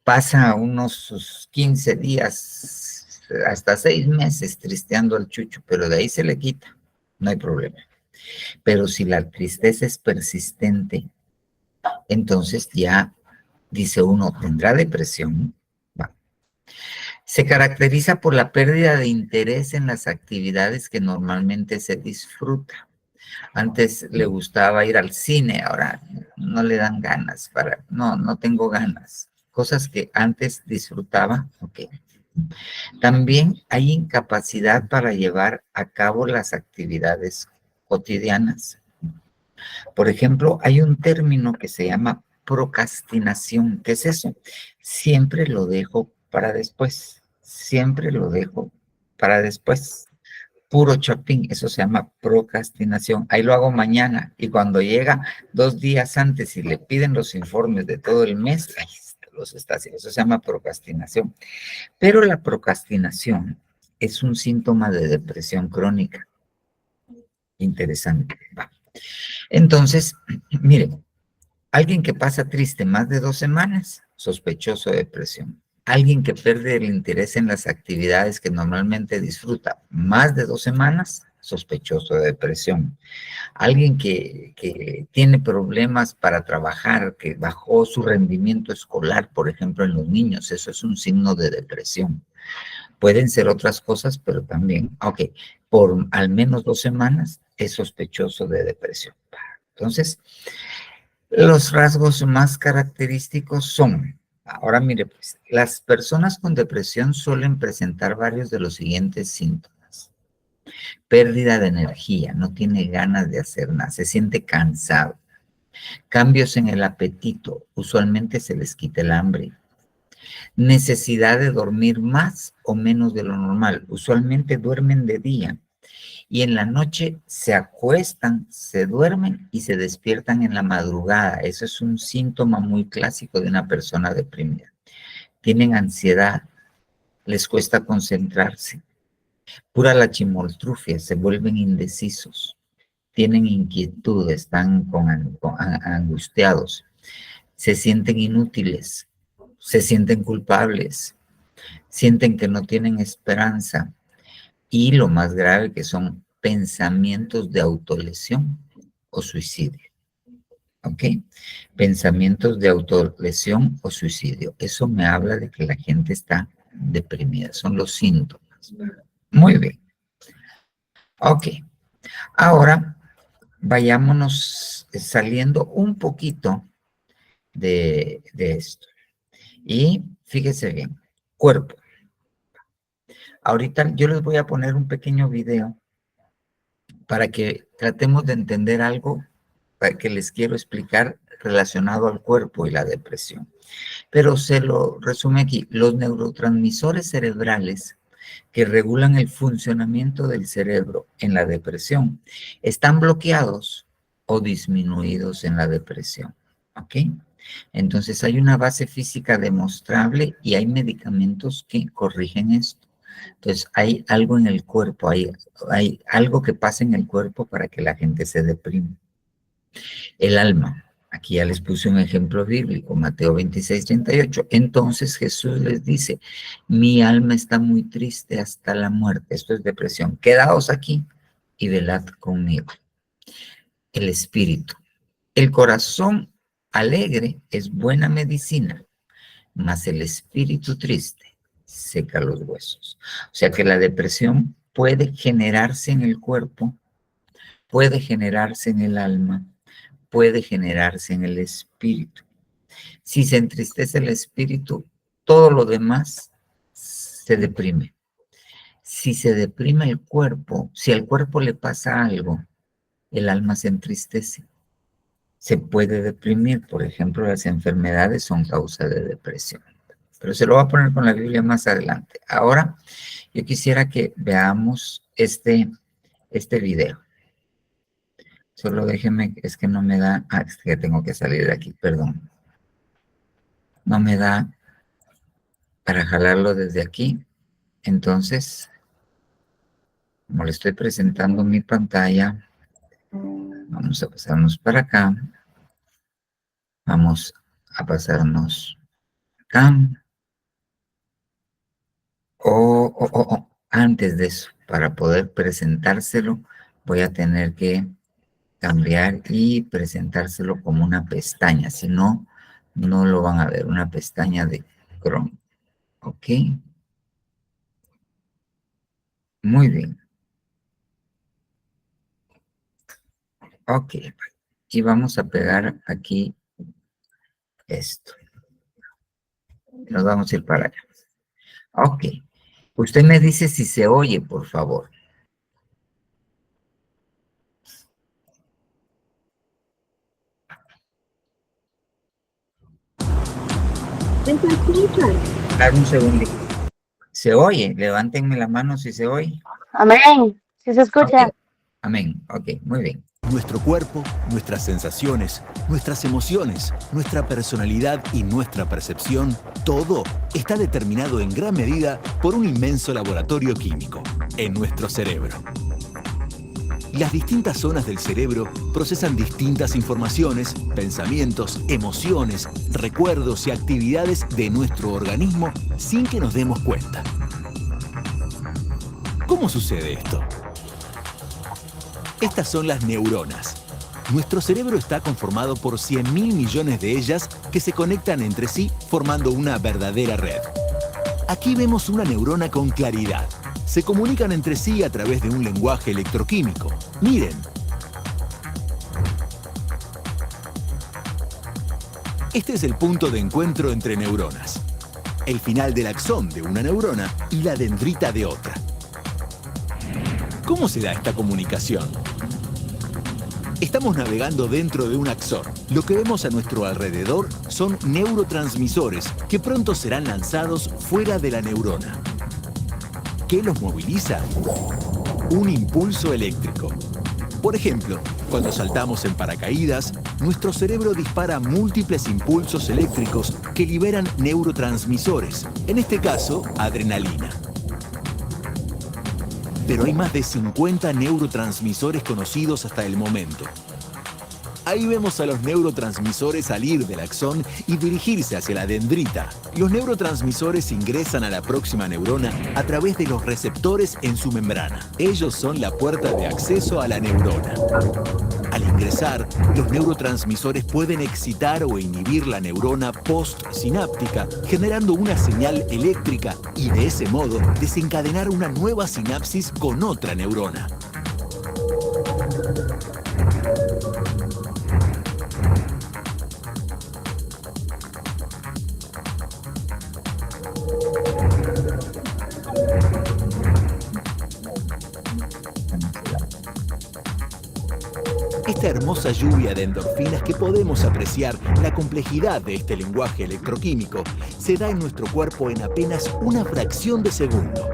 Pasa unos 15 días, hasta 6 meses tristeando al chucho, pero de ahí se le quita. No hay problema. Pero si la tristeza es persistente, entonces ya dice uno, ¿tendrá depresión? Va. Se caracteriza por la pérdida de interés en las actividades que normalmente se disfruta. Antes le gustaba ir al cine, ahora no le dan ganas no tengo ganas. Cosas que antes disfrutaba, ok. También hay incapacidad para llevar a cabo las actividades cotidianas. Por ejemplo, hay un término que se llama procrastinación. ¿Qué es eso? Siempre lo dejo para después. Siempre lo dejo para después. Puro shopping, eso se llama procrastinación. Ahí lo hago mañana y cuando llega 2 días antes y le piden los informes de todo el mes, ahí los está haciendo. Eso se llama procrastinación. Pero la procrastinación es un síntoma de depresión crónica. Interesante. Va. Entonces, miren, alguien que pasa triste más de 2 semanas, sospechoso de depresión. Alguien que pierde el interés en las actividades que normalmente disfruta más de 2 semanas, sospechoso de depresión. Alguien que tiene problemas para trabajar, que bajó su rendimiento escolar, por ejemplo, en los niños, eso es un signo de depresión. Pueden ser otras cosas, pero también, ok, por al menos 2 semanas es sospechoso de depresión. Entonces, los rasgos más característicos son, ahora mire pues, las personas con depresión suelen presentar varios de los siguientes síntomas. Pérdida de energía, no tiene ganas de hacer nada, se siente cansado. Cambios en el apetito, usualmente se les quita el hambre. Necesidad de dormir más o menos de lo normal, usualmente duermen de día. Y en la noche se acuestan, se duermen y se despiertan en la madrugada. Eso es un síntoma muy clásico de una persona deprimida. Tienen ansiedad, les cuesta concentrarse. Pura la chimoltrufia, se vuelven indecisos. Tienen inquietud, están angustiados. Se sienten inútiles, se sienten culpables, sienten que no tienen esperanza y lo más grave que son pensamientos de autolesión o suicidio. ¿Ok? Pensamientos de autolesión o suicidio. Eso me habla de que la gente está deprimida. Son los síntomas. Muy bien. Ok. Ahora, vayámonos saliendo un poquito de esto. Y fíjese bien, cuerpo. Ahorita yo les voy a poner un pequeño video para que tratemos de entender algo que les quiero explicar relacionado al cuerpo y la depresión. Pero se lo resume aquí. Los neurotransmisores cerebrales que regulan el funcionamiento del cerebro en la depresión están bloqueados o disminuidos en la depresión. ¿Ok? Entonces hay una base física demostrable y hay medicamentos que corrigen esto. Entonces hay algo en el cuerpo, hay algo que pasa en el cuerpo para que la gente se deprime. El alma. Aquí ya les puse un ejemplo bíblico, Mateo 26:38. Entonces Jesús les dice, mi alma está muy triste hasta la muerte. Esto es depresión. Quedaos aquí y velad conmigo. El espíritu. El corazón alegre es buena medicina, mas el espíritu triste seca los huesos. O sea que la depresión puede generarse en el cuerpo, puede generarse en el alma, puede generarse en el espíritu. Si se entristece el espíritu, todo lo demás se deprime. Si se deprime el cuerpo, si al cuerpo le pasa algo, el alma se entristece. Se puede deprimir, por ejemplo, las enfermedades son causa de depresión. Pero se lo voy a poner con la Biblia más adelante. Ahora, yo quisiera que veamos este video. Solo déjenme, es que no me da, es que tengo que salir de aquí, perdón. No me da para jalarlo desde aquí. Entonces, como le estoy presentando mi pantalla, vamos a pasarnos para acá. Vamos a pasarnos acá. Antes de eso, para poder presentárselo, voy a tener que cambiar y presentárselo como una pestaña, si no, no lo van a ver, una pestaña de Chrome. ¿Ok? Muy bien. Ok. Y vamos a pegar aquí esto. Nos vamos a ir para allá. Ok. Usted me dice si se oye, por favor. Dame un segundito. ¿Se oye? Levántenme la mano si se oye. Amén. Si se escucha. Okay. Amén. Ok, muy bien. Nuestro cuerpo, nuestras sensaciones, nuestras emociones, nuestra personalidad y nuestra percepción, todo está determinado en gran medida por un inmenso laboratorio químico, en nuestro cerebro. Las distintas zonas del cerebro procesan distintas informaciones, pensamientos, emociones, recuerdos y actividades de nuestro organismo sin que nos demos cuenta. ¿Cómo sucede esto? Estas son las neuronas. Nuestro cerebro está conformado por 100.000 millones de ellas que se conectan entre sí formando una verdadera red. Aquí vemos una neurona con claridad. Se comunican entre sí a través de un lenguaje electroquímico. Miren. Este es el punto de encuentro entre neuronas. El final del axón de una neurona y la dendrita de otra. ¿Cómo se da esta comunicación? Estamos navegando dentro de un axón. Lo que vemos a nuestro alrededor son neurotransmisores que pronto serán lanzados fuera de la neurona. ¿Qué los moviliza? Un impulso eléctrico. Por ejemplo, cuando saltamos en paracaídas, nuestro cerebro dispara múltiples impulsos eléctricos que liberan neurotransmisores, en este caso, adrenalina. Pero hay más de 50 neurotransmisores conocidos hasta el momento. Ahí vemos a los neurotransmisores salir del axón y dirigirse hacia la dendrita. Los neurotransmisores ingresan a la próxima neurona a través de los receptores en su membrana. Ellos son la puerta de acceso a la neurona. Al ingresar, los neurotransmisores pueden excitar o inhibir la neurona postsináptica, generando una señal eléctrica y de ese modo desencadenar una nueva sinapsis con otra neurona. Esta hermosa lluvia de endorfinas que podemos apreciar la complejidad de este lenguaje electroquímico se da en nuestro cuerpo en apenas una fracción de segundo.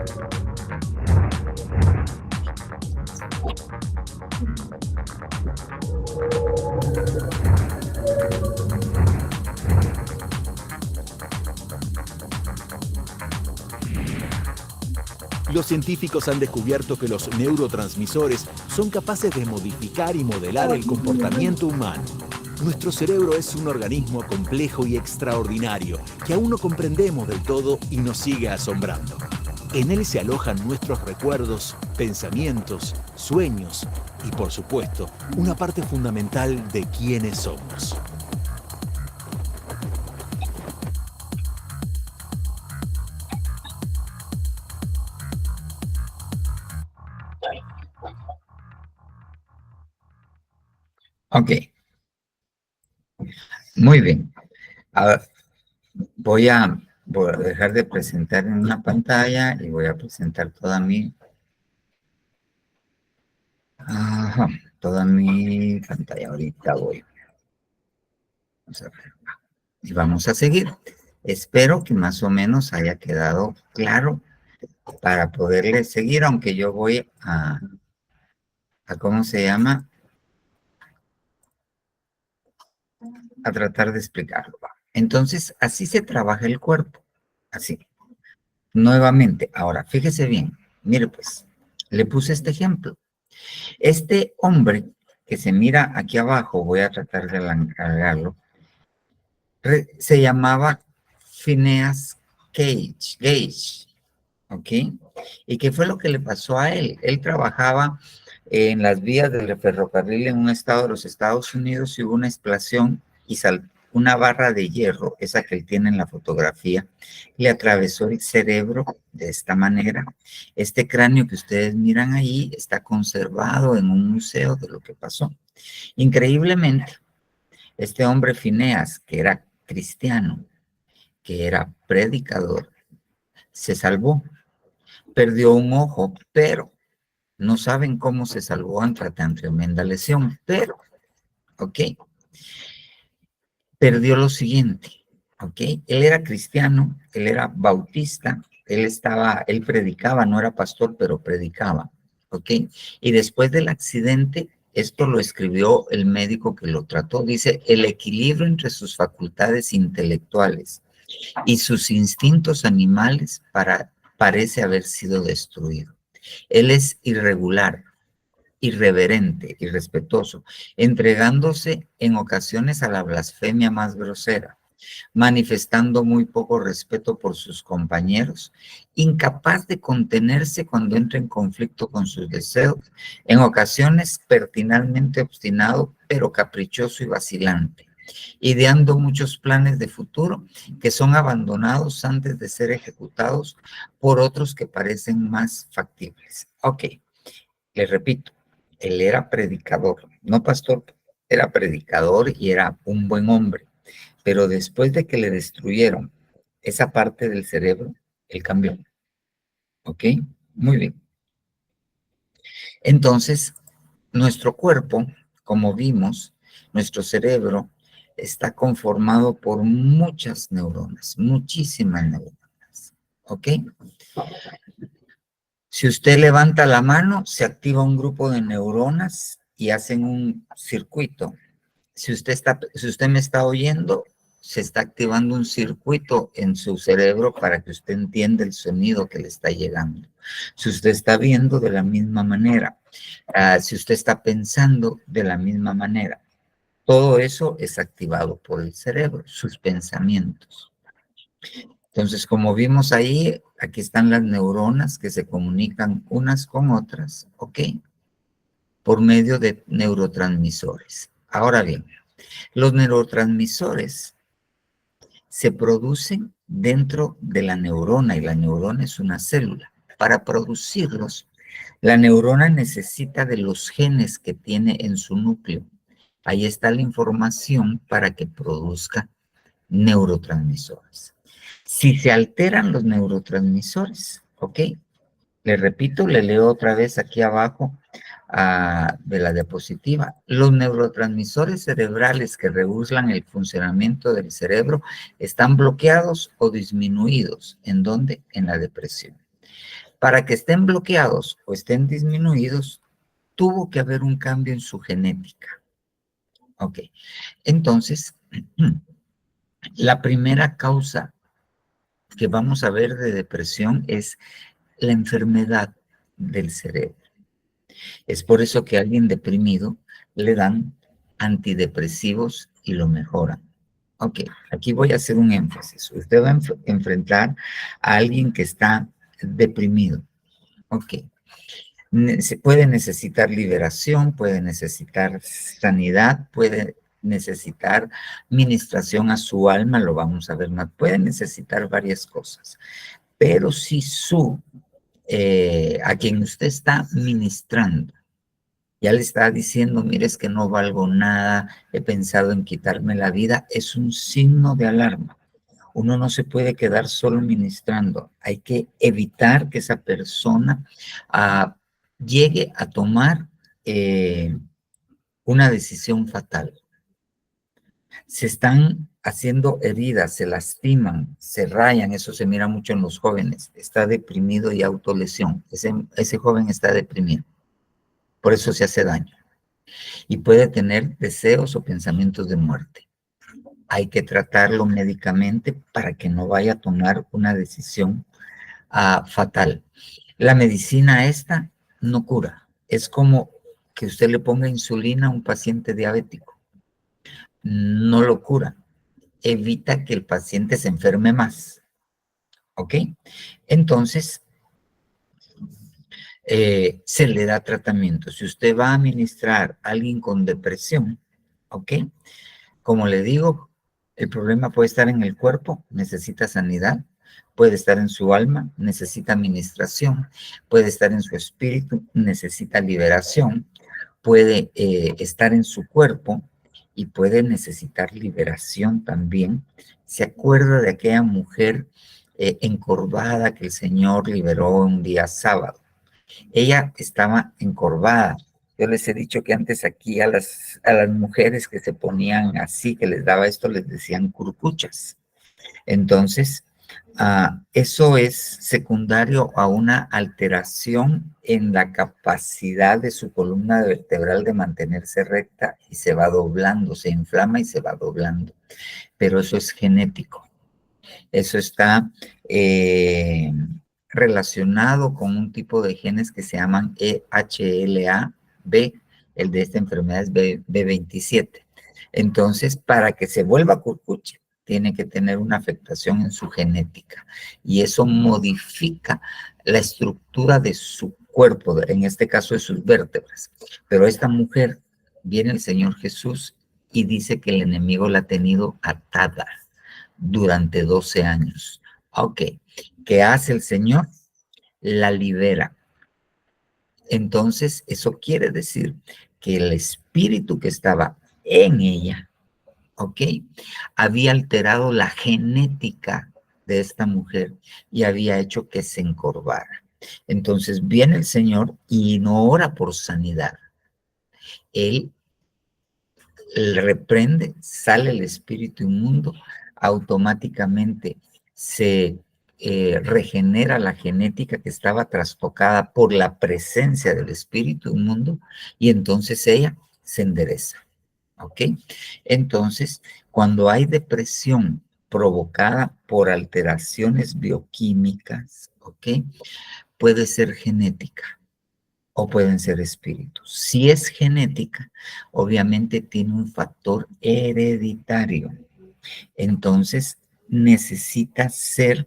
Los científicos han descubierto que los neurotransmisores son capaces de modificar y modelar el comportamiento humano. Nuestro cerebro es un organismo complejo y extraordinario que aún no comprendemos del todo y nos sigue asombrando. En él se alojan nuestros recuerdos, pensamientos, sueños y, por supuesto, una parte fundamental de quiénes somos. Ok, muy bien. Ahora voy a dejar de presentar en una pantalla y voy a presentar toda mi pantalla. Ahorita voy. Vamos a ver. Y vamos a seguir. Espero que más o menos haya quedado claro para poderle seguir, aunque yo voy a ¿cómo se llama? A tratar de explicarlo. Entonces, así se trabaja el cuerpo. Así. Nuevamente, ahora, fíjese bien. Mire, pues, le puse este ejemplo. Este hombre que se mira aquí abajo, voy a tratar de alargarlo, se llamaba Phineas Gage, ¿ok? ¿Y qué fue lo que le pasó a él? Él trabajaba en las vías del ferrocarril en un estado de los Estados Unidos y hubo una explosión y una barra de hierro, esa que él tiene en la fotografía, le atravesó el cerebro de esta manera. Este cráneo que ustedes miran ahí está conservado en un museo de lo que pasó. Increíblemente, este hombre Phineas, que era cristiano, que era predicador, se salvó. Perdió un ojo, pero no saben cómo se salvó ante tan tremenda lesión, pero, ok, perdió lo siguiente, ok, él era cristiano, él era bautista, él predicaba, no era pastor, pero predicaba, ok, y después del accidente, esto lo escribió el médico que lo trató, dice, el equilibrio entre sus facultades intelectuales y sus instintos animales parece haber sido destruido. Él es irregular, irreverente, irrespetuoso, entregándose en ocasiones a la blasfemia más grosera, manifestando muy poco respeto por sus compañeros, incapaz de contenerse cuando entra en conflicto con sus deseos, en ocasiones pertinazmente obstinado, pero caprichoso y vacilante, ideando muchos planes de futuro que son abandonados antes de ser ejecutados por otros que parecen más factibles. Ok, les repito, él era predicador, no pastor, era predicador y era un buen hombre, pero después de que le destruyeron esa parte del cerebro, él cambió. ¿Ok? Muy bien. Entonces, nuestro cuerpo, como vimos, nuestro cerebro está conformado por muchas neuronas, muchísimas neuronas. ¿Ok? Si usted levanta la mano, se activa un grupo de neuronas y hacen un circuito. Si usted me está oyendo, se está activando un circuito en su cerebro para que usted entienda el sonido que le está llegando. Si usted está viendo, de la misma manera. Si usted está pensando, de la misma manera. Todo eso es activado por el cerebro, sus pensamientos. Entonces, como vimos ahí, aquí están las neuronas que se comunican unas con otras, ¿ok? Por medio de neurotransmisores. Ahora bien, los neurotransmisores se producen dentro de la neurona y la neurona es una célula. Para producirlos, la neurona necesita de los genes que tiene en su núcleo. Ahí está la información para que produzca neurotransmisores. Si se alteran los neurotransmisores, ¿ok? Le repito, le leo otra vez aquí abajo de la diapositiva. Los neurotransmisores cerebrales que regulan el funcionamiento del cerebro están bloqueados o disminuidos. ¿En dónde? En la depresión. Para que estén bloqueados o estén disminuidos, tuvo que haber un cambio en su genética. Ok. Entonces, la primera causa que vamos a ver de depresión es la enfermedad del cerebro. Es por eso que a alguien deprimido le dan antidepresivos y lo mejoran. Ok, aquí voy a hacer un énfasis. Usted va a enfrentar a alguien que está deprimido. Ok. Se puede necesitar liberación, puede necesitar sanidad, puede necesitar ministración a su alma, lo vamos a ver más, puede necesitar varias cosas. Pero si a quien usted está ministrando, ya le está diciendo, mire, es que no valgo nada, he pensado en quitarme la vida, es un signo de alarma. Uno no se puede quedar solo ministrando, hay que evitar que esa persona llegue a tomar una decisión fatal. Se están haciendo heridas, se lastiman, se rayan, eso se mira mucho en los jóvenes, está deprimido y autolesión, ese joven está deprimido, por eso se hace daño y puede tener deseos o pensamientos de muerte. Hay que tratarlo médicamente para que no vaya a tomar una decisión fatal. La medicina esta no cura, es como que usted le ponga insulina a un paciente diabético, no lo cura, evita que el paciente se enferme más, ¿ok? Entonces, se le da tratamiento. Si usted va a administrar a alguien con depresión, ¿ok? Como le digo, el problema puede estar en el cuerpo, necesita sanidad, puede estar en su alma, necesita administración, puede estar en su espíritu, necesita liberación, puede estar en su cuerpo y puede necesitar liberación también. ¿Se acuerda de aquella mujer encorvada que el Señor liberó un día sábado? Ella estaba encorvada. Yo les he dicho que antes aquí a las mujeres que se ponían así, que les daba esto, les decían curcuchas. Entonces, eso es secundario a una alteración en la capacidad de su columna vertebral de mantenerse recta y se va doblando, se inflama y se va doblando. Pero eso es genético. Eso está relacionado con un tipo de genes que se llaman EHLA-B, el de esta enfermedad es B27. Entonces, para que se vuelva curcuche, tiene que tener una afectación en su genética y eso modifica la estructura de su cuerpo, en este caso de sus vértebras. Pero esta mujer, viene el Señor Jesús y dice que el enemigo la ha tenido atada durante 12 años. Ok, ¿qué hace el Señor? La libera. Entonces, eso quiere decir que el espíritu que estaba en ella, ok, había alterado la genética de esta mujer y había hecho que se encorvara. Entonces, viene el Señor y no ora por sanidad. Él le reprende, sale el espíritu inmundo, automáticamente se regenera la genética que estaba trastocada por la presencia del espíritu inmundo y entonces ella se endereza. ¿Ok? Entonces, cuando hay depresión provocada por alteraciones bioquímicas, ¿ok? Puede ser genética. o pueden ser espíritus. Si es genética, obviamente tiene un factor hereditario. Entonces, necesita ser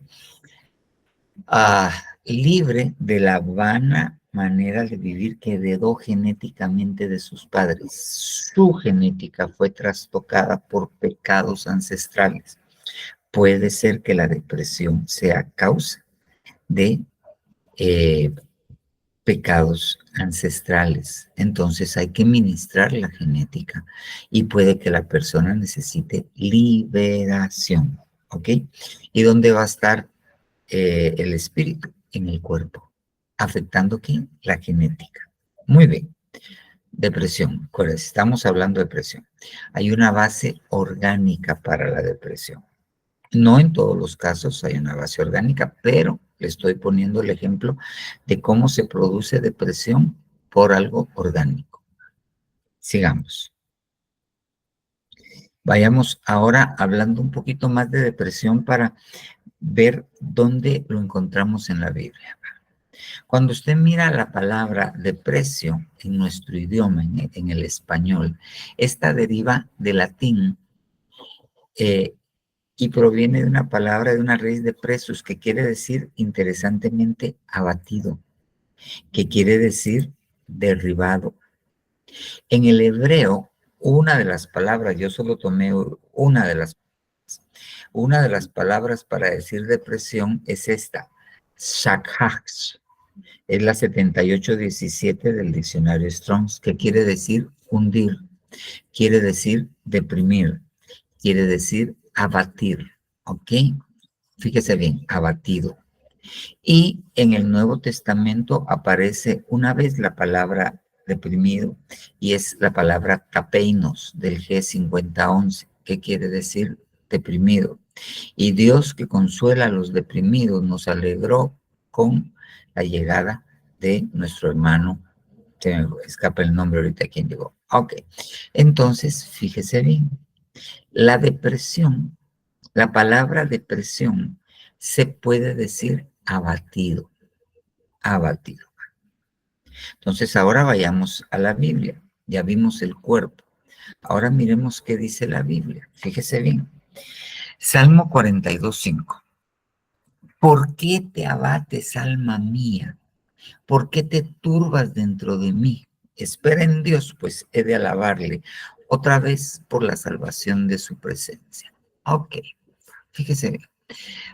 libre de la vana manera de vivir que heredó genéticamente de sus padres. Su genética fue trastocada por pecados ancestrales. Puede ser que la depresión sea causa de pecados ancestrales. Entonces hay que ministrar la genética y puede que la persona necesite liberación. ¿Ok? ¿Y dónde va a estar el espíritu? En el cuerpo. ¿Afectando qué? La genética. Muy bien. Depresión. Estamos hablando de depresión. Hay una base orgánica para la depresión. No en todos los casos hay una base orgánica, pero le estoy poniendo el ejemplo de cómo se produce depresión por algo orgánico. Sigamos. Vayamos ahora hablando un poquito más de depresión para ver dónde lo encontramos en la Biblia. Cuando usted mira la palabra depresión en nuestro idioma, en el español, esta deriva del latín y proviene de una palabra, de una raíz de presus, que quiere decir, interesantemente, abatido, que quiere decir derribado. En el hebreo, una de las palabras, yo solo tomé una de las palabras para decir depresión es esta, shakhach. Es la 7817 del diccionario Strong's, que quiere decir hundir, quiere decir deprimir, quiere decir abatir, ¿ok? Fíjese bien, abatido. Y en el Nuevo Testamento aparece una vez la palabra deprimido y es la palabra tapeinos del G5011, que quiere decir deprimido. Y Dios, que consuela a los deprimidos, nos alegró con la llegada de nuestro hermano, se me escapa el nombre ahorita quién llegó. Ok, entonces fíjese bien, la depresión, la palabra depresión se puede decir abatido, abatido. Entonces ahora vayamos a la Biblia, ya vimos el cuerpo, ahora miremos qué dice la Biblia, fíjese bien. Salmo 42:5. ¿Por qué te abates, alma mía? ¿Por qué te turbas dentro de mí? Espera en Dios, pues he de alabarle otra vez por la salvación de su presencia. Ok, fíjese,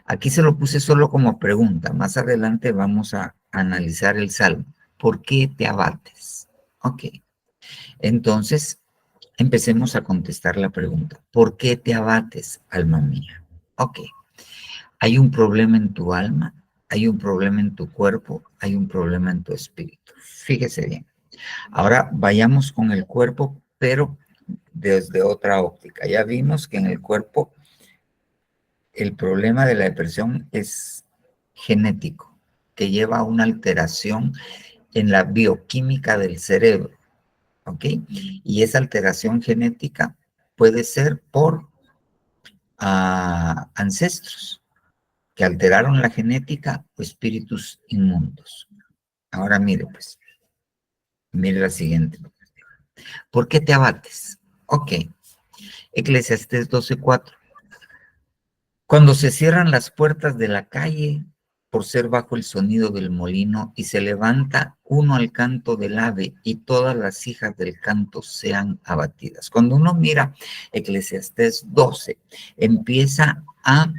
aquí se lo puse solo como pregunta. Más adelante vamos a analizar el Salmo. ¿Por qué te abates? Ok, entonces empecemos a contestar la pregunta. ¿Por qué te abates, alma mía? Ok. Hay un problema en tu alma, hay un problema en tu cuerpo, hay un problema en tu espíritu. Fíjese bien. Ahora vayamos con el cuerpo, pero desde otra óptica. Ya vimos que en el cuerpo el problema de la depresión es genético, que lleva a una alteración en la bioquímica del cerebro, ¿ok? Y esa alteración genética puede ser por ancestros que alteraron la genética o espíritus inmundos. Ahora mire, pues, mire la siguiente. ¿Por qué te abates? Ok. Eclesiastés 12:4. Cuando se cierran las puertas de la calle por ser bajo el sonido del molino y se levanta uno al canto del ave y todas las hijas del canto sean abatidas. Cuando uno mira Eclesiastés 12, empieza a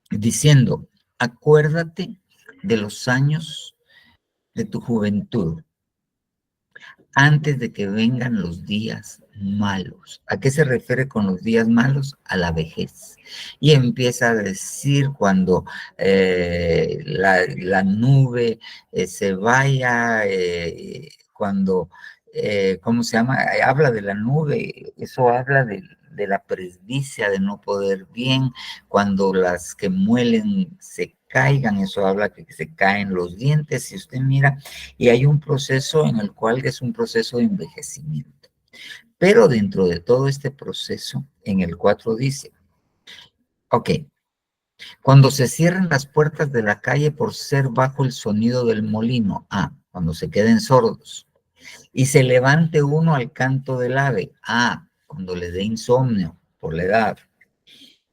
diciendo, acuérdate de los años de tu juventud, antes de que vengan los días malos. ¿A qué se refiere con los días malos? A la vejez. Y empieza a decir cuando la nube se vaya, cuando, ¿cómo se llama? Habla de la nube, eso habla de la presbicia, de no poder bien, cuando las que muelen se caigan, eso habla que se caen los dientes, si usted mira, y hay un proceso en el cual es un proceso de envejecimiento. Pero dentro de todo este proceso, en el 4 dice, ok, cuando se cierren las puertas de la calle por ser bajo el sonido del molino, cuando se queden sordos. Y se levante uno al canto del ave. Cuando le dé insomnio por la edad.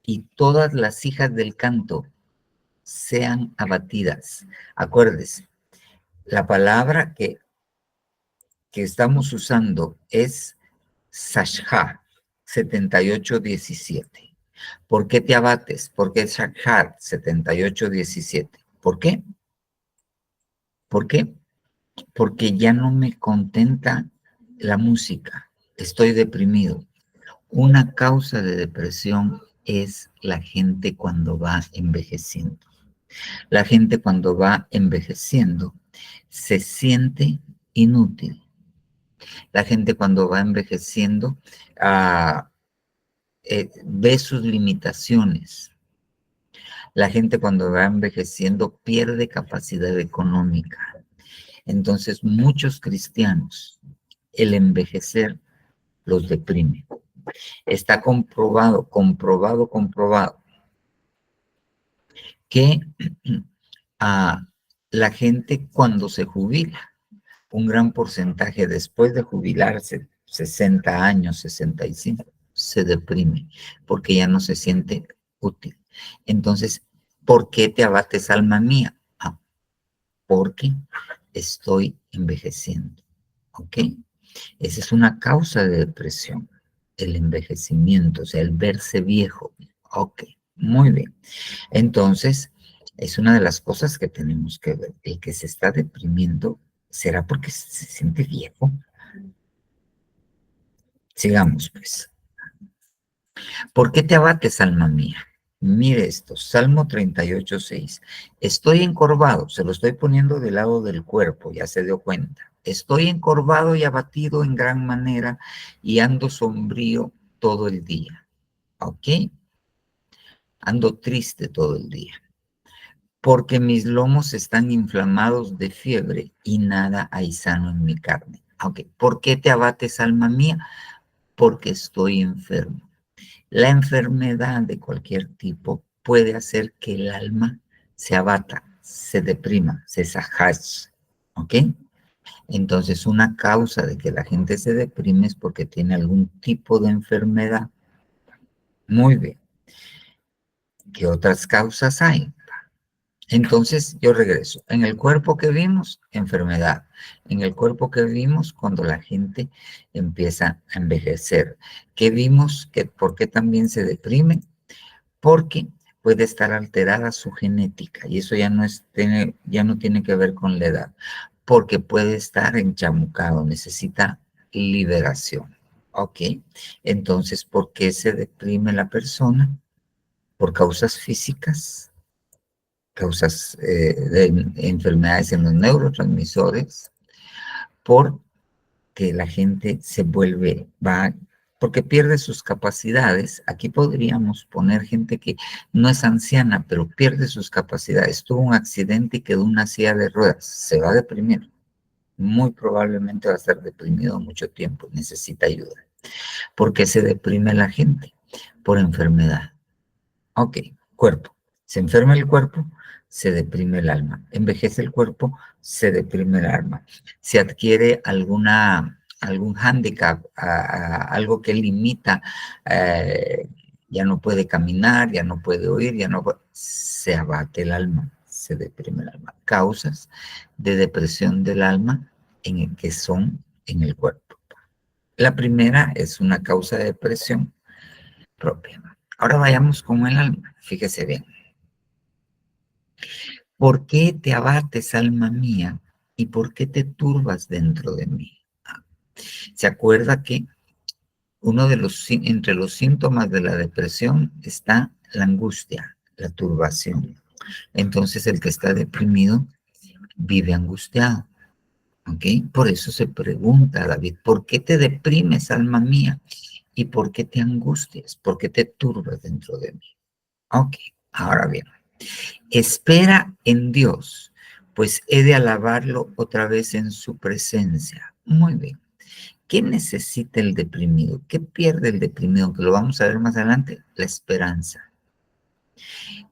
Y todas las hijas del canto sean abatidas. Acuérdese, la palabra que estamos usando es Sashha 78:17. ¿Por qué te abates? ¿Por qué Sashha 78:17? ¿Por qué? ¿Por qué? Porque ya no me contenta la música. Estoy deprimido. Una causa de depresión es la gente cuando va envejeciendo. La gente cuando va envejeciendo se siente inútil. La gente cuando va envejeciendo ve sus limitaciones. La gente cuando va envejeciendo pierde capacidad económica. Entonces, muchos cristianos, el envejecer los deprime. Está comprobado que la gente cuando se jubila, un gran porcentaje después de jubilarse, 60 años, 65, se deprime porque ya no se siente útil. Entonces, ¿por qué te abates, alma mía? Porque estoy envejeciendo, ¿ok? Esa es una causa de depresión, el envejecimiento, o sea, el verse viejo. Ok, muy bien. Entonces, es una de las cosas que tenemos que ver. El que se está deprimiendo, ¿será porque se siente viejo? Sigamos, pues. ¿Por qué te abates, alma mía? Mire esto, Salmo 38:6. Estoy encorvado, se lo estoy poniendo del lado del cuerpo, ya se dio cuenta. Estoy encorvado y abatido en gran manera y ando sombrío todo el día. ¿Ok? Ando triste todo el día. Porque mis lomos están inflamados de fiebre y nada hay sano en mi carne. Ok, ¿por qué te abates, alma mía? Porque estoy enfermo. La enfermedad de cualquier tipo puede hacer que el alma se abata, se deprima, se sahash, ¿ok? Entonces, una causa de que la gente se deprime es porque tiene algún tipo de enfermedad. Muy bien. ¿Qué otras causas hay? Entonces, yo regreso. En el cuerpo que vimos, enfermedad. En el cuerpo que vimos, cuando la gente empieza a envejecer. ¿Qué vimos? ¿Por qué también se deprime? Porque puede estar alterada su genética y eso ya no tiene que ver con la edad, porque puede estar enchamucado, necesita liberación. ¿Ok? Entonces, ¿por qué se deprime la persona? Por causas físicas, causas de enfermedades en los neurotransmisores, porque la gente porque pierde sus capacidades. Aquí podríamos poner gente que no es anciana, pero pierde sus capacidades. Tuvo un accidente y quedó en una silla de ruedas. Se va a deprimir. Muy probablemente va a estar deprimido mucho tiempo. Necesita ayuda. ¿Por qué se deprime la gente? Por enfermedad. Ok, cuerpo. Se enferma el cuerpo, se deprime el alma. Envejece el cuerpo, se deprime el alma. Se adquiere algún hándicap, algo que limita, ya no puede caminar, ya no puede oír, se abate el alma, se deprime el alma. Causas de depresión del alma que son en el cuerpo. La primera es una causa de depresión propia. Ahora vayamos con el alma. Fíjese bien. ¿Por qué te abates, alma mía? ¿Y por qué te turbas dentro de mí? ¿Se acuerda que entre los síntomas de la depresión está la angustia, la turbación? Entonces el que está deprimido vive angustiado. ¿Ok? Por eso se pregunta David, ¿por qué te deprimes, alma mía? ¿Y por qué te angustias? ¿Por qué te turbas dentro de mí? Ok, ahora bien. Espera en Dios, pues he de alabarlo otra vez en su presencia. Muy bien. ¿Qué necesita el deprimido? ¿Qué pierde el deprimido? Que lo vamos a ver más adelante. La esperanza.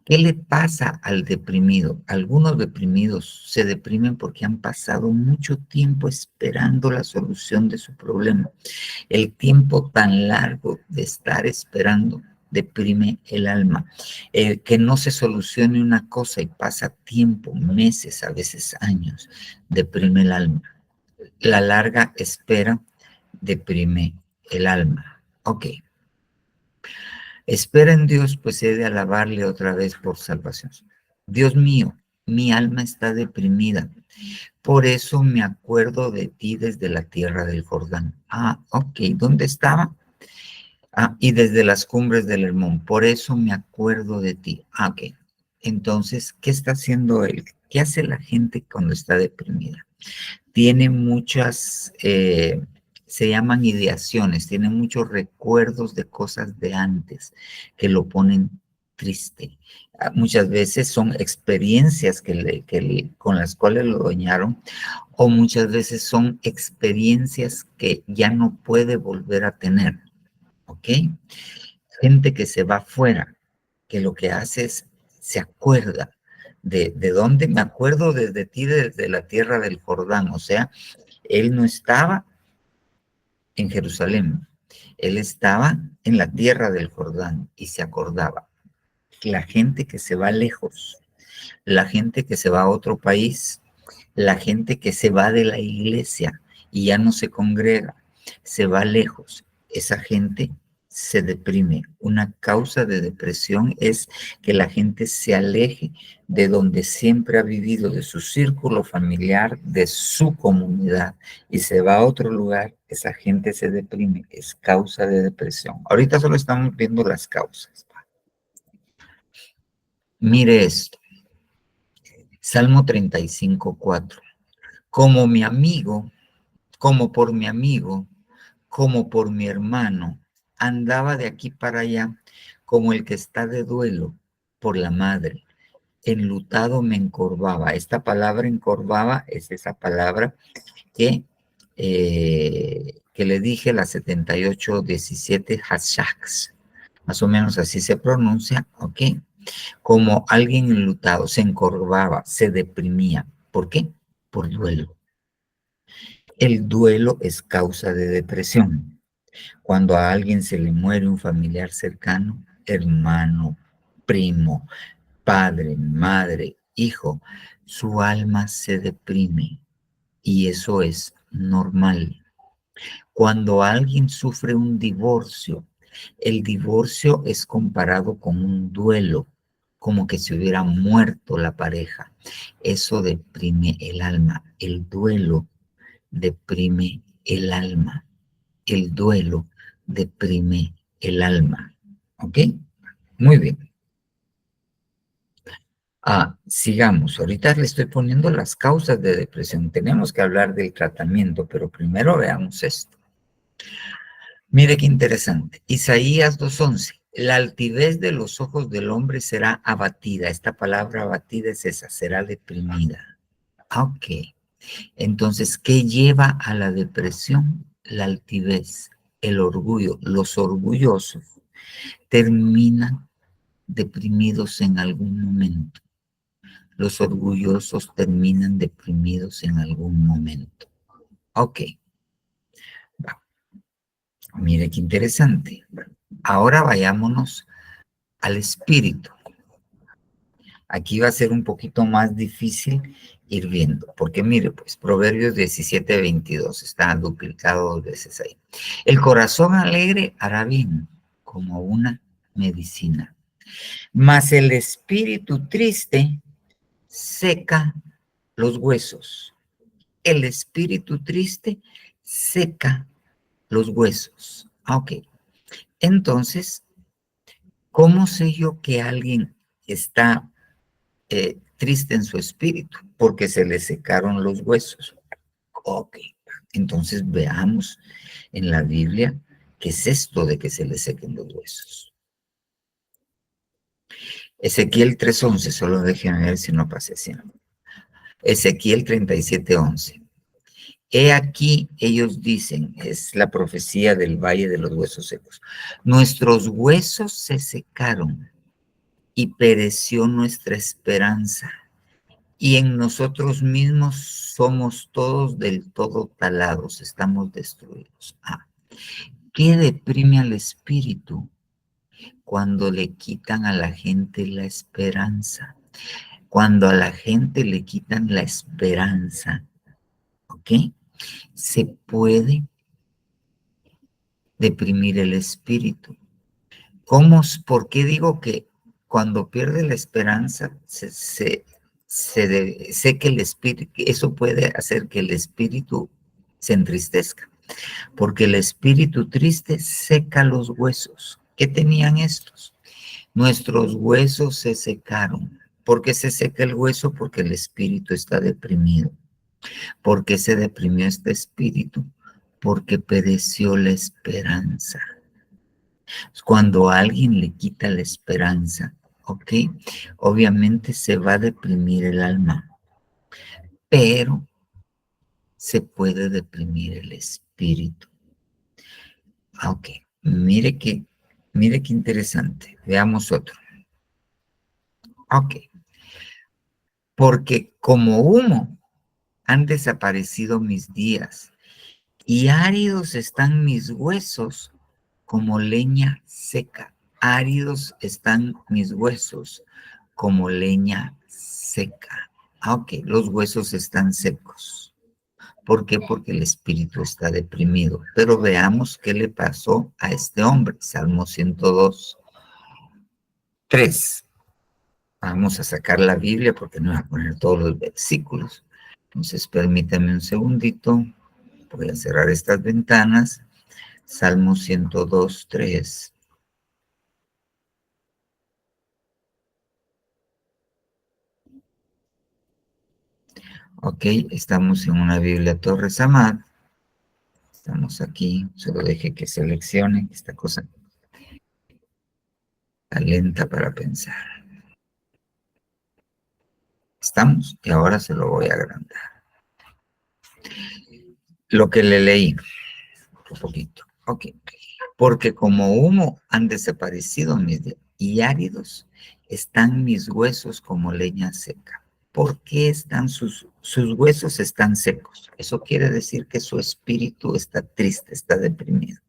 ¿Qué le pasa al deprimido? Algunos deprimidos se deprimen porque han pasado mucho tiempo esperando la solución de su problema. El tiempo tan largo de estar esperando deprime el alma. El que no se solucione una cosa y pasa tiempo, meses, a veces años, deprime el alma. La larga espera deprime el alma. Ok. Espera en Dios, pues he de alabarle otra vez por salvación. Dios mío, mi alma está deprimida. Por eso me acuerdo de ti desde la tierra del Jordán. Ah, ok. ¿Dónde estaba? Ah, y desde las cumbres del Hermón. Por eso me acuerdo de ti. Ah, ok. Entonces, ¿qué está haciendo él? ¿Qué hace la gente cuando está deprimida? Tiene muchas, se llaman ideaciones, tiene muchos recuerdos de cosas de antes que lo ponen triste. Muchas veces son experiencias con las cuales lo dañaron, o muchas veces son experiencias que ya no puede volver a tener. ¿Ok? Gente que se va afuera, que lo que hace es, se acuerda de dónde me acuerdo desde ti, desde la tierra del Jordán. O sea, él no estaba en Jerusalén, él estaba en la tierra del Jordán y se acordaba. La gente que se va lejos, la gente que se va a otro país, la gente que se va de la iglesia y ya no se congrega, se va lejos, esa gente se deprime. Una causa de depresión es que la gente se aleje de donde siempre ha vivido, de su círculo familiar, de su comunidad, y se va a otro lugar. Esa gente se deprime, es causa de depresión. Ahorita solo estamos viendo las causas. Mire esto, Salmo 35:4. Como mi amigo, como por mi amigo, como por mi hermano, andaba de aquí para allá, como el que está de duelo por la madre. Enlutado me encorvaba. Esta palabra encorvaba es esa palabra que le dije, la 78:17, hashaks. Más o menos así se pronuncia, ¿ok? Como alguien enlutado, se encorvaba, se deprimía. ¿Por qué? Por duelo. El duelo es causa de depresión. Cuando a alguien se le muere un familiar cercano, hermano, primo, padre, madre, hijo, su alma se deprime y eso es normal. Cuando alguien sufre un divorcio, el divorcio es comparado con un duelo, como que se hubiera muerto la pareja. Eso deprime el alma. El duelo deprime el alma. El duelo deprime el alma. ¿Ok? Muy bien. Sigamos. Ahorita le estoy poniendo las causas de depresión. Tenemos que hablar del tratamiento, pero primero veamos esto. Mire qué interesante. Isaías 2:11. La altivez de los ojos del hombre será abatida. Esta palabra abatida es esa, será deprimida. Ok. Entonces, ¿qué lleva a la depresión? La altivez, el orgullo. Los orgullosos terminan deprimidos en algún momento. Los orgullosos terminan deprimidos en algún momento. Ok. Va. Mire qué interesante. Ahora vayámonos al espíritu. Aquí va a ser un poquito más difícil ir viendo, porque mire, pues Proverbios 17:22 está duplicado 2 veces ahí. El corazón alegre hará bien, como una medicina, mas el espíritu triste seca los huesos. El espíritu triste seca los huesos. Ok. Entonces, ¿cómo sé yo que alguien está triste en su espíritu? Porque se le secaron los huesos. Ok. Entonces veamos en la Biblia qué es esto de que se le sequen los huesos. Ezequiel 3:11, solo déjenme ver si no pasé así. Ezequiel 37:11. He aquí, ellos dicen, es la profecía del valle de los huesos secos. Nuestros huesos se secaron y pereció nuestra esperanza. Y en nosotros mismos somos todos del todo talados, estamos destruidos. ¿Qué deprime al espíritu? Cuando le quitan a la gente la esperanza. Cuando a la gente le quitan la esperanza, ¿ok? Se puede deprimir el espíritu. ¿Por qué digo que cuando pierde la esperanza sé que el espíritu, eso puede hacer que el espíritu se entristezca? Porque el espíritu triste seca los huesos. ¿Qué tenían estos? Nuestros huesos se secaron. ¿Por qué se seca el hueso? Porque el espíritu está deprimido. ¿Por qué se deprimió este espíritu? Porque pereció la esperanza. Cuando a alguien le quita la esperanza, ¿ok? Obviamente se va a deprimir el alma, pero se puede deprimir el espíritu. Ok, mire qué interesante. Veamos otro. Ok. Porque como humo han desaparecido mis días y áridos están mis huesos como leña seca. Áridos están mis huesos como leña seca. Ok, los huesos están secos. ¿Por qué? Porque el espíritu está deprimido. Pero veamos qué le pasó a este hombre. Salmo 102, 3. Vamos a sacar la Biblia porque no voy a poner todos los versículos. Entonces, permítame un segundito. Voy a cerrar estas ventanas. Salmo 102, 3. Ok, estamos en una Biblia Torres Amat. Estamos aquí. Solo deje que seleccione esta cosa. Está lenta para pensar. Estamos, y ahora se lo voy a agrandar. Lo que le leí, un poquito. Ok. Porque como humo han desaparecido mis días y áridos están mis huesos como leña seca. ¿Por qué están sus huesos están secos? Eso quiere decir que su espíritu está triste, está deprimido.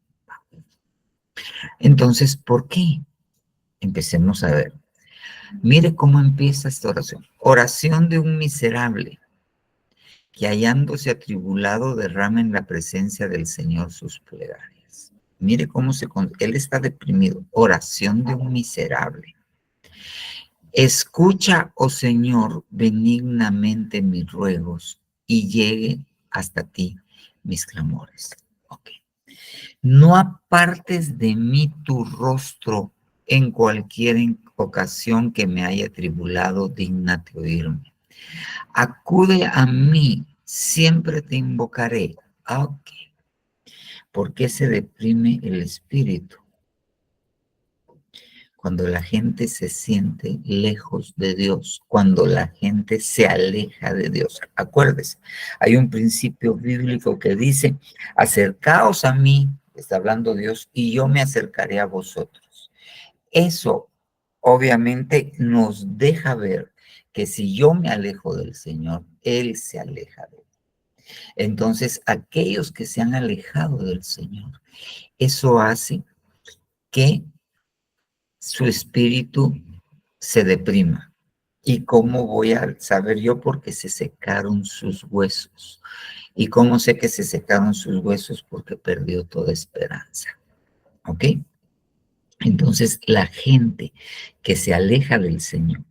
Entonces, ¿por qué? Empecemos a ver. Mire cómo empieza esta oración. Oración de un miserable que hallándose atribulado derrama en la presencia del Señor sus plegarias. Mire cómo él está deprimido. Oración de un miserable. Escucha, oh Señor, benignamente mis ruegos y llegue hasta ti mis clamores. Ok. No apartes de mí tu rostro en cualquier ocasión que me haya tribulado, dígnate oírme. Acude a mí, siempre te invocaré. Ok. ¿Por qué se deprime el espíritu? Cuando la gente se siente lejos de Dios, cuando la gente se aleja de Dios. Acuérdese, hay un principio bíblico que dice, acercaos a mí, está hablando Dios, y yo me acercaré a vosotros. Eso obviamente nos deja ver que si yo me alejo del Señor, Él se aleja de mí. Entonces, aquellos que se han alejado del Señor, eso hace que su espíritu se deprima. ¿Y cómo voy a saber yo? Porque se secaron sus huesos. ¿Y cómo sé que se secaron sus huesos? Porque perdió toda esperanza. ¿Ok? Entonces, la gente que se aleja del Señor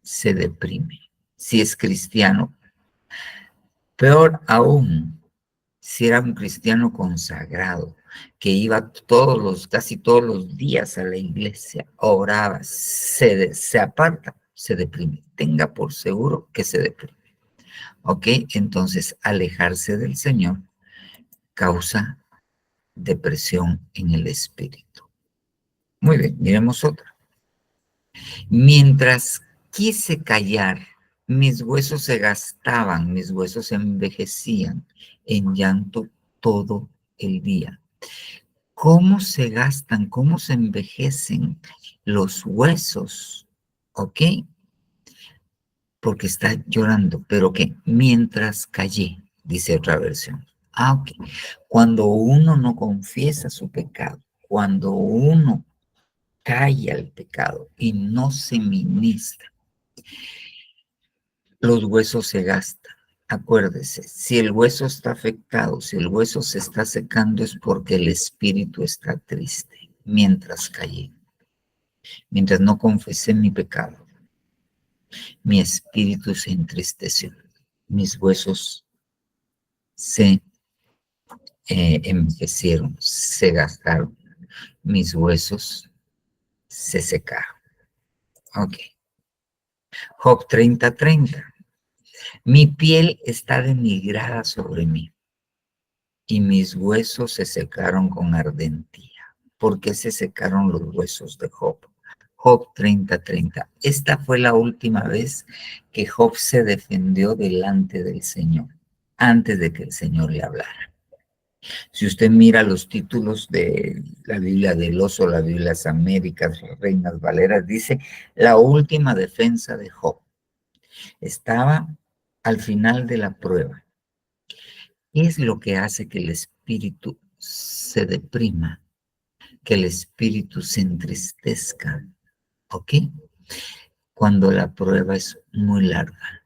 se deprime. Si es cristiano, peor aún, si era un cristiano consagrado, que iba casi todos los días a la iglesia, oraba, se aparta, se deprime. Tenga por seguro que se deprime. ¿Ok? Entonces, alejarse del Señor causa depresión en el espíritu. Muy bien, miremos otra. Mientras quise callar, mis huesos se gastaban, mis huesos envejecían en llanto todo el día. cómo se gastan, cómo se envejecen los huesos, ¿ok? Porque está llorando, pero que mientras callé, dice otra versión. Ah, ok. Cuando uno no confiesa su pecado, cuando uno calla el pecado y no se ministra, los huesos se gastan. Acuérdese, si el hueso está afectado, si el hueso se está secando, es porque el espíritu está triste. Mientras callé, mientras no confesé mi pecado, mi espíritu se entristeció. Mis huesos se envejecieron, se gastaron. Mis huesos se secaron. Ok. Job 30:30. Mi piel está denigrada sobre mí y mis huesos se secaron con ardentía. ¿Por qué se secaron los huesos de Job? Job 30:30. Esta fue la última vez que Job se defendió delante del Señor, antes de que el Señor le hablara. Si usted mira los títulos de la Biblia del Oso, la Biblia de las Américas, las Reinas Valeras, dice la última defensa de Job. Estaba al final de la prueba. ¿Qué es lo que hace que el espíritu se deprima? Que el espíritu se entristezca. ¿Ok? Cuando la prueba es muy larga.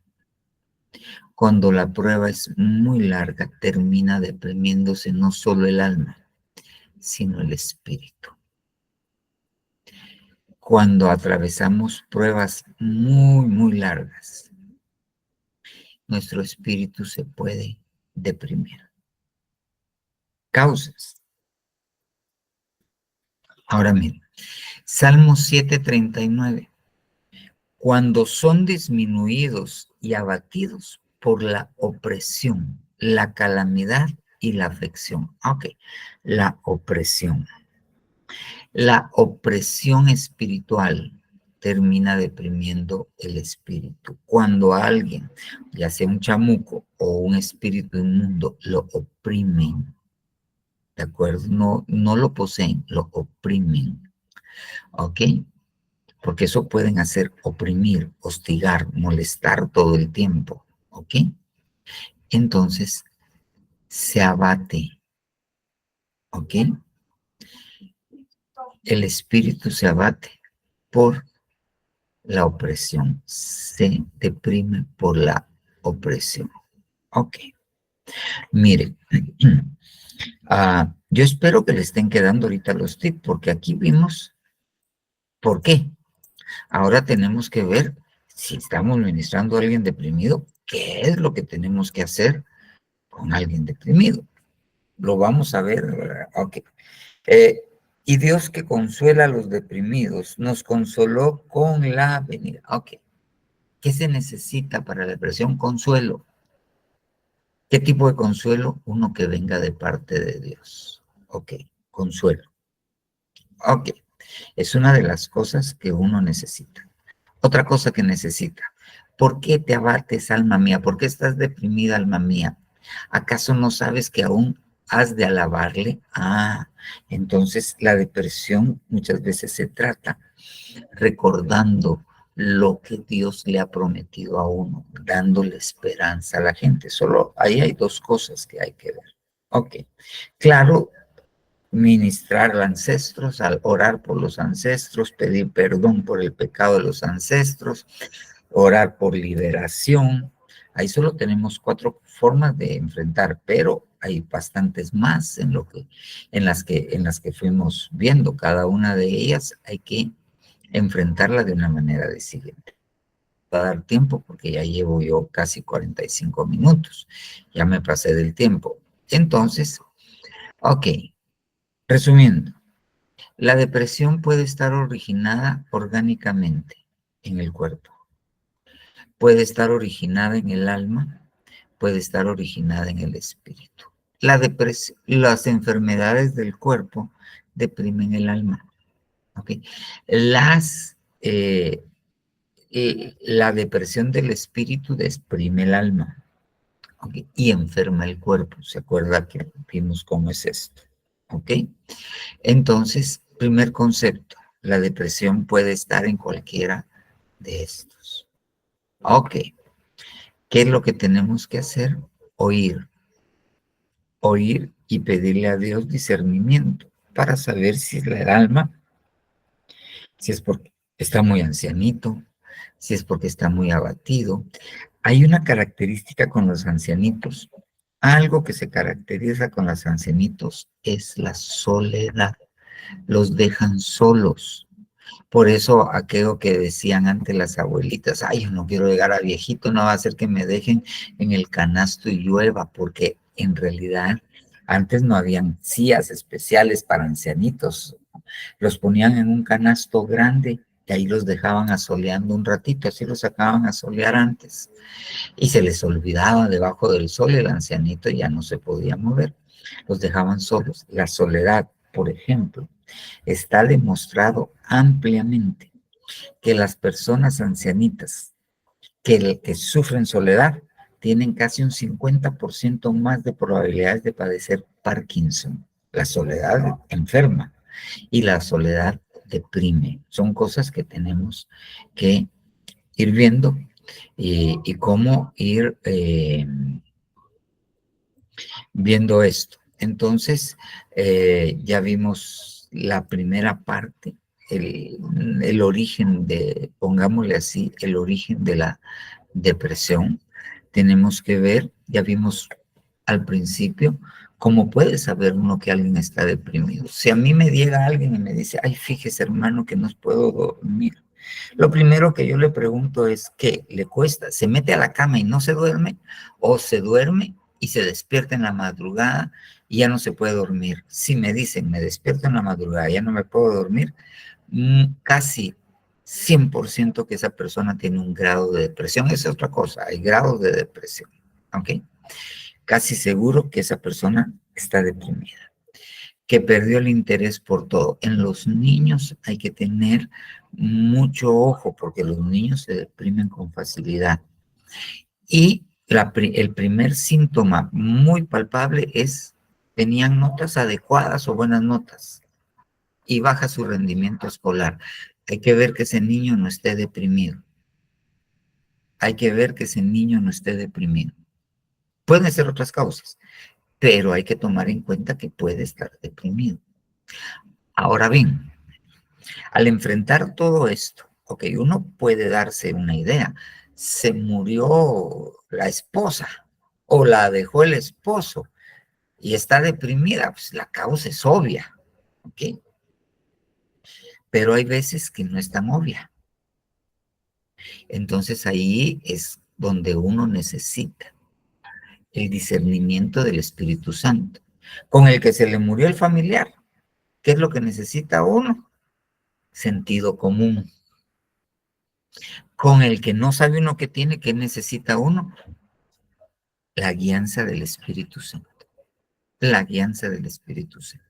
Cuando la prueba es muy larga, termina deprimiéndose no solo el alma, sino el espíritu. Cuando atravesamos pruebas muy, muy largas, nuestro espíritu se puede deprimir. Causas. Ahora miren, Salmo 7:39. Cuando son disminuidos y abatidos por la opresión, la calamidad y la aflicción. Ok, la opresión. La opresión espiritual termina deprimiendo el espíritu. Cuando alguien, ya sea un chamuco o un espíritu inmundo, lo oprimen, ¿de acuerdo? No lo poseen, lo oprimen, ¿ok? Porque eso pueden hacer oprimir, hostigar, molestar todo el tiempo, ¿ok? Entonces, se abate, ¿ok? El espíritu se abate por la opresión, se deprime por la opresión. Ok, mire, yo espero que le estén quedando ahorita los tips, porque aquí vimos por qué. Ahora tenemos que ver si estamos ministrando a alguien deprimido, qué es lo que tenemos que hacer con alguien deprimido. Lo vamos a ver, ¿verdad? Ok. Y Dios que consuela a los deprimidos, nos consoló con la venida. Ok. ¿Qué se necesita para la depresión? Consuelo. ¿Qué tipo de consuelo? Uno que venga de parte de Dios. Ok, consuelo. Ok, es una de las cosas que uno necesita. Otra cosa que necesita. ¿Por qué te abates, alma mía? ¿Por qué estás deprimida, alma mía? ¿Acaso no sabes que aún has de alabarle? Entonces la depresión muchas veces se trata recordando lo que Dios le ha prometido a uno, dándole esperanza a la gente. Solo ahí hay dos cosas que hay que ver. Ok, claro, ministrar a los ancestros, al orar por los ancestros, pedir perdón por el pecado de los ancestros, orar por liberación. Ahí solo tenemos 4 formas de enfrentar, pero hay bastantes más en las que fuimos viendo. Cada una de ellas hay que enfrentarla de una manera decidida. Va a dar tiempo porque ya llevo yo casi 45 minutos. Ya me pasé del tiempo. Entonces, ok, resumiendo, la depresión puede estar originada orgánicamente en el cuerpo. Puede estar originada en el alma, puede estar originada en el espíritu. Las enfermedades del cuerpo deprimen el alma. ¿Okay? La depresión del espíritu deprime el alma, ¿okay? Y enferma el cuerpo. ¿Se acuerda que vimos cómo es esto? ¿ok? Entonces, primer concepto, la depresión puede estar en cualquiera de estos. Ok, ¿qué es lo que tenemos que hacer? Oír y pedirle a Dios discernimiento para saber si es el alma, si es porque está muy ancianito, si es porque está muy abatido. Hay una característica con los ancianitos. Algo que se caracteriza con los ancianitos es la soledad. Los dejan solos. Por eso aquello que decían antes las abuelitas, ay, yo no quiero llegar a viejito, no va a ser que me dejen en el canasto y llueva, porque en realidad antes no habían sillas especiales para ancianitos. Los ponían en un canasto grande y ahí los dejaban asoleando un ratito, así los sacaban a solear antes. Y se les olvidaba debajo del sol y el ancianito ya no se podía mover. Los dejaban solos. La soledad, por ejemplo, está demostrado ampliamente que las personas ancianitas que sufren soledad tienen casi un 50% más de probabilidades de padecer Parkinson. La soledad enferma y la soledad deprime. Son cosas que tenemos que ir viendo y cómo ir viendo esto. Entonces, ya vimos la primera parte, el origen pongámosle así, el origen de la depresión. Tenemos que ver, ya vimos al principio, cómo puede saber uno que alguien está deprimido. Si a mí me llega alguien y me dice, ay, fíjese hermano que no puedo dormir, lo primero que yo le pregunto es, ¿qué le cuesta? ¿Se mete a la cama y no se duerme? ¿O se duerme y se despierta en la madrugada y ya no se puede dormir? Si me dicen, me despierto en la madrugada y ya no me puedo dormir, casi 100% que esa persona tiene un grado de depresión. Esa es otra cosa, hay grados de depresión, ¿ok? Casi seguro que esa persona está deprimida, que perdió el interés por todo. En los niños hay que tener mucho ojo porque los niños se deprimen con facilidad. Y el primer síntoma muy palpable es, tenían notas adecuadas o buenas notas y baja su rendimiento escolar. Hay que ver que ese niño no esté deprimido. Hay que ver que ese niño no esté deprimido. Pueden ser otras causas, pero hay que tomar en cuenta que puede estar deprimido. Ahora bien, al enfrentar todo esto, ok, uno puede darse una idea. Se murió la esposa o la dejó el esposo y está deprimida, pues la causa es obvia, ok. Pero hay veces que no es tan obvia. Entonces ahí es donde uno necesita el discernimiento del Espíritu Santo, con el que se le murió el familiar. ¿Qué es lo que necesita uno? Sentido común. Con el que no sabe uno qué tiene, ¿qué necesita uno? La guianza del Espíritu Santo. La guianza del Espíritu Santo.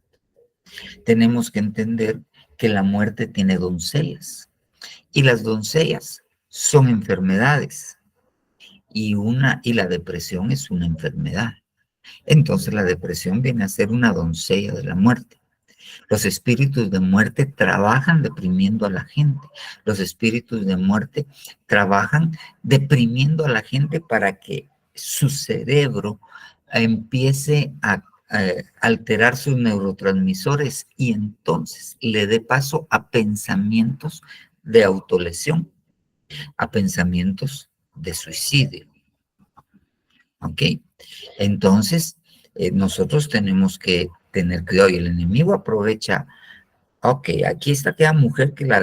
Tenemos que entender que la muerte tiene doncellas y las doncellas son enfermedades y la depresión es una enfermedad. Entonces la depresión viene a ser una doncella de la muerte. Los espíritus de muerte trabajan deprimiendo a la gente. Los espíritus de muerte trabajan deprimiendo a la gente para que su cerebro empiece a alterar sus neurotransmisores y entonces le dé paso a pensamientos de autolesión, a pensamientos de suicidio. ¿Ok? Entonces, nosotros tenemos que tener cuidado y el enemigo aprovecha. Ok, aquí está aquella mujer que la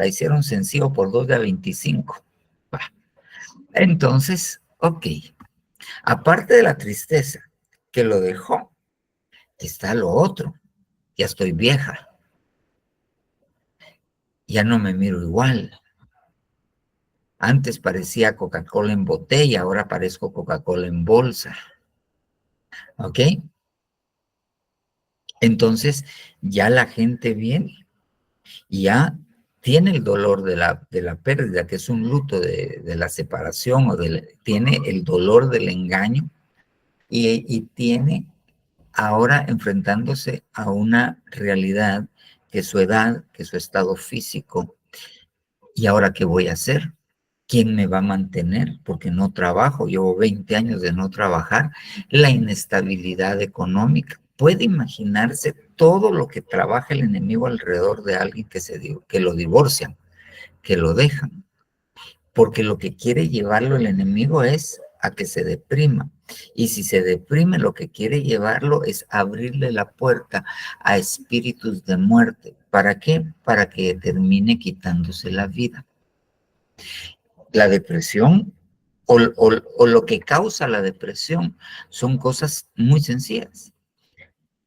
hicieron sencillo por 2 de 25. Entonces, ok, aparte de la tristeza que lo dejó, está lo otro. Ya estoy vieja. Ya no me miro igual. Antes parecía Coca-Cola en botella, ahora parezco Coca-Cola en bolsa. ¿Ok? Entonces, ya la gente viene y ya tiene el dolor de la pérdida, que es un luto de la separación, tiene el dolor del engaño y tiene ahora enfrentándose a una realidad que su edad, que su estado físico, ¿y ahora qué voy a hacer? ¿Quién me va a mantener? Porque no trabajo, llevo 20 años de no trabajar, la inestabilidad económica. Puede imaginarse todo lo que trabaja el enemigo alrededor de alguien que lo divorcian, que lo dejan, porque lo que quiere llevarlo el enemigo es a que se deprima. Y si se deprime, lo que quiere llevarlo es abrirle la puerta a espíritus de muerte. ¿Para qué? Para que termine quitándose la vida. La depresión o lo que causa la depresión son cosas muy sencillas.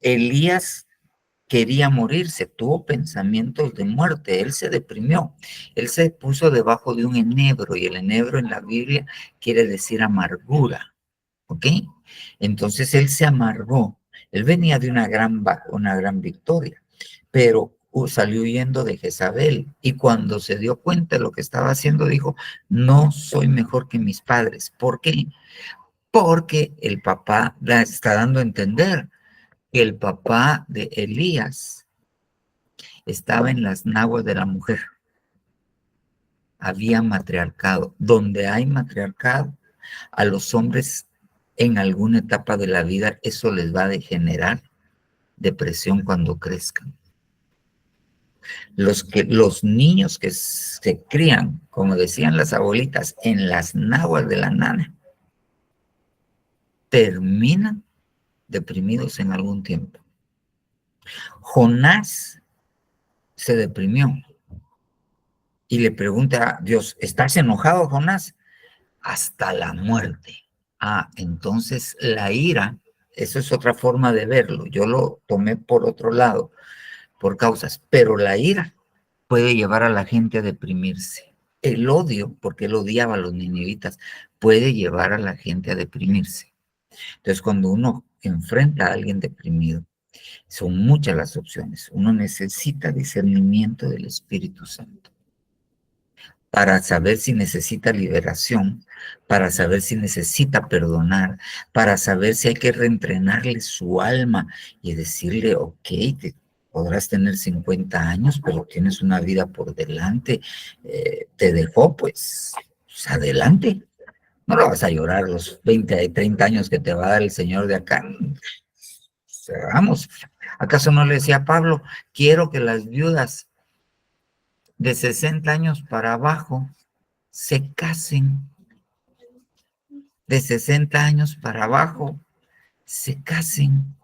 Elías quería morirse, tuvo pensamientos de muerte, él se deprimió, él se puso debajo de un enebro y el enebro en la Biblia quiere decir amargura, ¿ok? Entonces él se amargó, él venía de una gran victoria, pero salió huyendo de Jezabel y cuando se dio cuenta de lo que estaba haciendo dijo, no soy mejor que mis padres. ¿Por qué? Porque el papá está dando a entender que el papá de Elías estaba en las naguas de la mujer. Había matriarcado. Donde hay matriarcado, a los hombres en alguna etapa de la vida eso les va a generar depresión cuando crezcan. Los niños que se crían, como decían las abuelitas, en las naguas de la nana, terminan deprimidos en algún tiempo. Jonás se deprimió y le pregunta a Dios, ¿estás enojado, Jonás? Hasta la muerte. Entonces la ira, eso es otra forma de verlo. Yo lo tomé por otro lado, por causas, pero la ira puede llevar a la gente a deprimirse. El odio, porque él odiaba a los ninivitas, puede llevar a la gente a deprimirse. Entonces, cuando uno enfrenta a alguien deprimido, son muchas las opciones. Uno necesita discernimiento del Espíritu Santo para saber si necesita liberación, para saber si necesita perdonar, para saber si hay que reentrenarle su alma y decirle, ok, podrás tener 50 años, pero tienes una vida por delante, te dejó, pues adelante. No lo vas a llorar los 20, 30 años que te va a dar el Señor de acá. Vamos, ¿acaso no le decía a Pablo, quiero que las viudas de 60 años para abajo se casen? De 60 años para abajo se casen.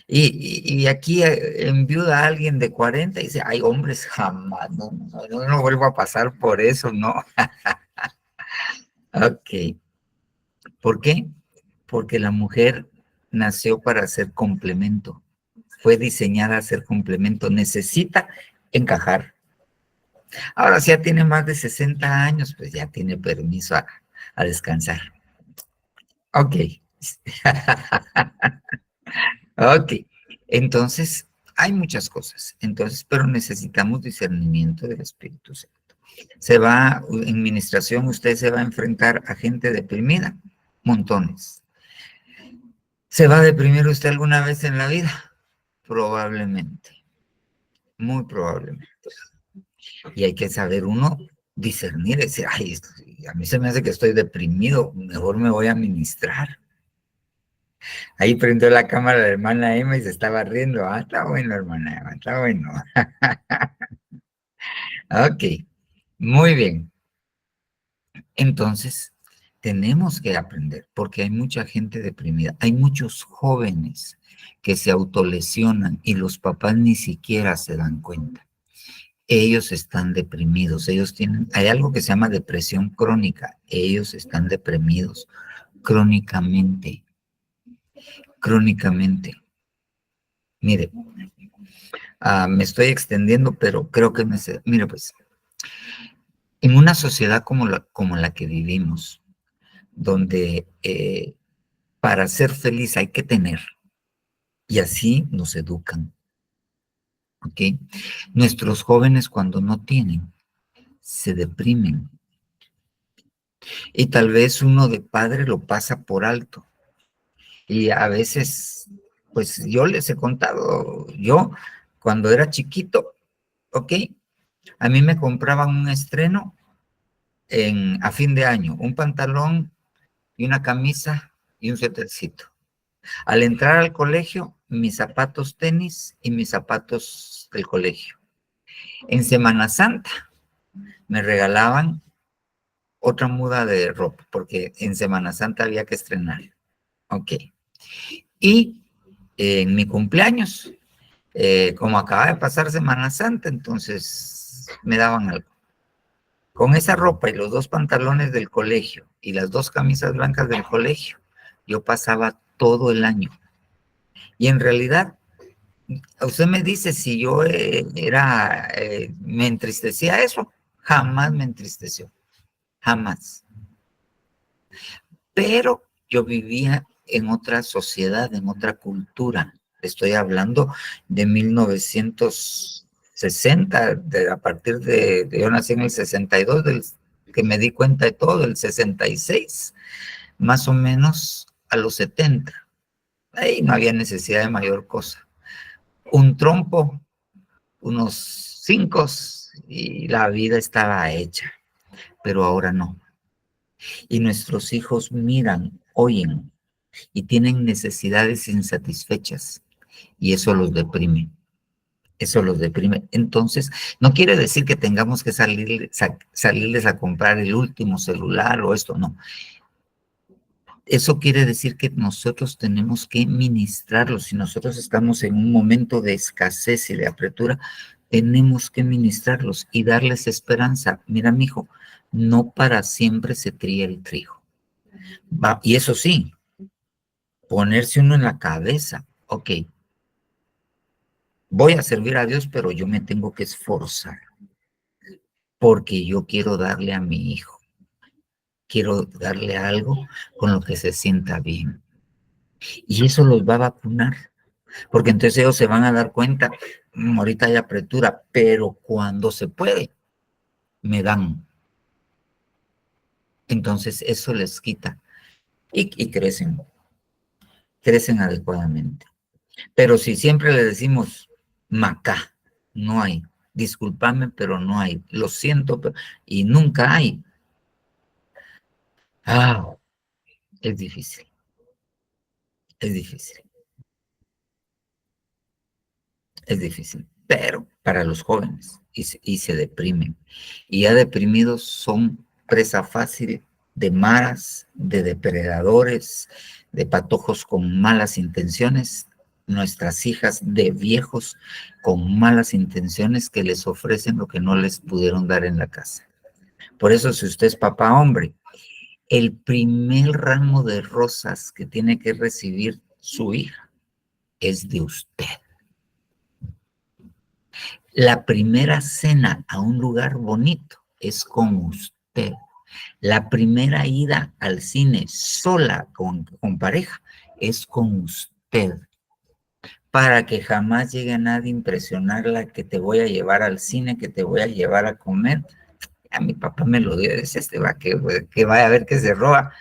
Y aquí enviuda a alguien de 40 y dice, ay, hombres, jamás, no vuelvo a pasar por eso, no. Ok. ¿Por qué? Porque la mujer nació para ser complemento. Fue diseñada a ser complemento. Necesita encajar. Ahora, si ya tiene más de 60 años, pues ya tiene permiso a descansar. Ok. Ok. Entonces, hay muchas cosas. Entonces, pero necesitamos discernimiento del Espíritu Santo. En ministración, usted se va a enfrentar a gente deprimida. Montones. ¿Se va a deprimir usted alguna vez en la vida? Probablemente. Muy probablemente. Y hay que saber uno discernir, decir, ay, a mí se me hace que estoy deprimido, mejor me voy a ministrar. Ahí prendió la cámara la hermana Emma y se estaba riendo. Está bueno, hermana Emma, está bueno. Ok, muy bien. Entonces, tenemos que aprender, porque hay mucha gente deprimida. Hay muchos jóvenes que se autolesionan y los papás ni siquiera se dan cuenta. Ellos están deprimidos, hay algo que se llama depresión crónica. Ellos están deprimidos crónicamente. Mire, me estoy extendiendo, pero creo que mire, pues, en una sociedad como la que vivimos, donde para ser feliz hay que tener, y así nos educan, ¿ok? Nuestros jóvenes cuando no tienen, se deprimen, y tal vez uno de padre lo pasa por alto, y a veces Pues yo les he contado, yo cuando era chiquito, ¿ok? A mí me compraban un estreno a fin de año, un pantalón y una camisa y un suétercito. Al entrar al colegio, mis zapatos tenis y mis zapatos del colegio. En Semana Santa me regalaban otra muda de ropa, porque en Semana Santa había que estrenar. Ok. Y en mi cumpleaños, como acaba de pasar Semana Santa, entonces me daban algo. Con esa ropa y los 2 pantalones del colegio y las 2 camisas blancas del colegio, yo pasaba todo el año. Y en realidad, usted me dice si yo me entristecía eso, jamás me entristeció, jamás. Pero yo vivía en otra sociedad, en otra cultura. Estoy hablando de 1960, a partir yo nací en el 62, que me di cuenta de todo, el 66, más o menos a los 70. Ahí no había necesidad de mayor cosa. Un trompo, unos 5 y la vida estaba hecha, pero ahora no. Y nuestros hijos miran, oyen y tienen necesidades insatisfechas y eso los deprime. Eso los deprime. Entonces, no quiere decir que tengamos que salirles a comprar el último celular o esto, no. Eso quiere decir que nosotros tenemos que ministrarlos. Si nosotros estamos en un momento de escasez y de apertura, tenemos que ministrarlos y darles esperanza. Mira, mijo, no para siempre se trilla el trigo. Y eso sí, ponerse uno en la cabeza, ok, voy a servir a Dios, pero yo me tengo que esforzar porque yo quiero darle a mi hijo, quiero darle algo con lo que se sienta bien. Y eso los va a vacunar, porque entonces ellos se van a dar cuenta, ahorita hay apertura, pero cuando se puede, me dan. Entonces eso les quita y crecen adecuadamente. Pero si siempre le decimos, macá, no hay, discúlpame, pero no hay, lo siento, y nunca hay. Es difícil, es difícil, es difícil, pero para los jóvenes, y se deprimen. Y ya deprimidos son presa fácil de maras, de depredadores, de patojos con malas intenciones, nuestras hijas de viejos con malas intenciones que les ofrecen lo que no les pudieron dar en la casa. Por eso, si usted es papá hombre, el primer ramo de rosas que tiene que recibir su hija es de usted. La primera cena a un lugar bonito es con usted. La primera ida al cine sola con pareja es con usted. Para que jamás llegue a nadie a impresionarla, que te voy a llevar al cine, que te voy a llevar a comer. A mi papá me lo dio, dice, que vaya a ver que se roba,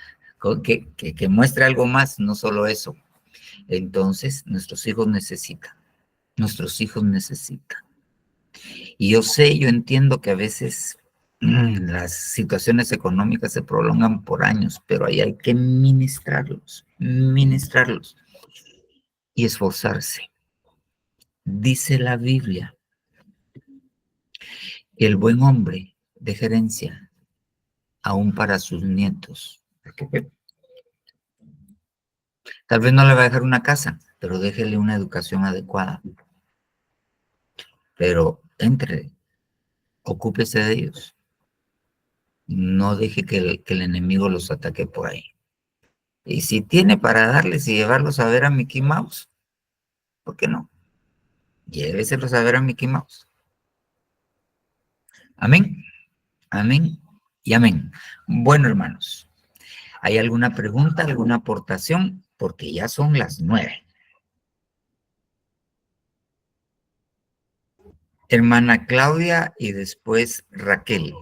que muestre algo más, no solo eso. Entonces, nuestros hijos necesitan. Y yo entiendo que a veces las situaciones económicas se prolongan por años, pero ahí hay que ministrarlos y esforzarse. Dice la Biblia, el buen hombre deja herencia aún para sus nietos. Tal vez no le va a dejar una casa, pero déjele una educación adecuada. Pero ocúpese de ellos. No deje que el enemigo los ataque por ahí. Y si tiene para darles y llevarlos a ver a Mickey Mouse, ¿por qué no? Lléveselos a ver a Mickey Mouse. Amén, amén y amén. Bueno, hermanos, ¿hay alguna pregunta, alguna aportación? Porque ya son las 9. Hermana Claudia y después Raquel.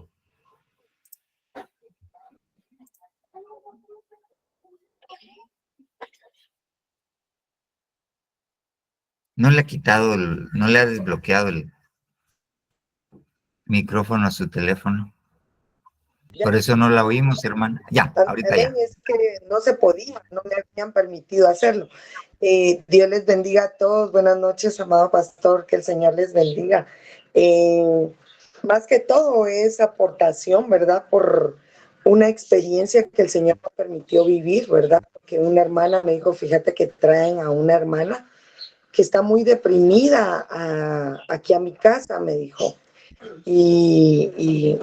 No le ha quitado, no le ha desbloqueado el micrófono a su teléfono. Por eso no la oímos, hermana. Ya, ahorita ya. Es que no se podía, no me habían permitido hacerlo. Dios les bendiga a todos. Buenas noches, amado pastor, que el Señor les bendiga. Más que todo es aportación, ¿verdad? Por una experiencia que el Señor me permitió vivir, ¿verdad? Porque una hermana me dijo, fíjate que traen a una hermana que está muy deprimida aquí a mi casa, me dijo. Y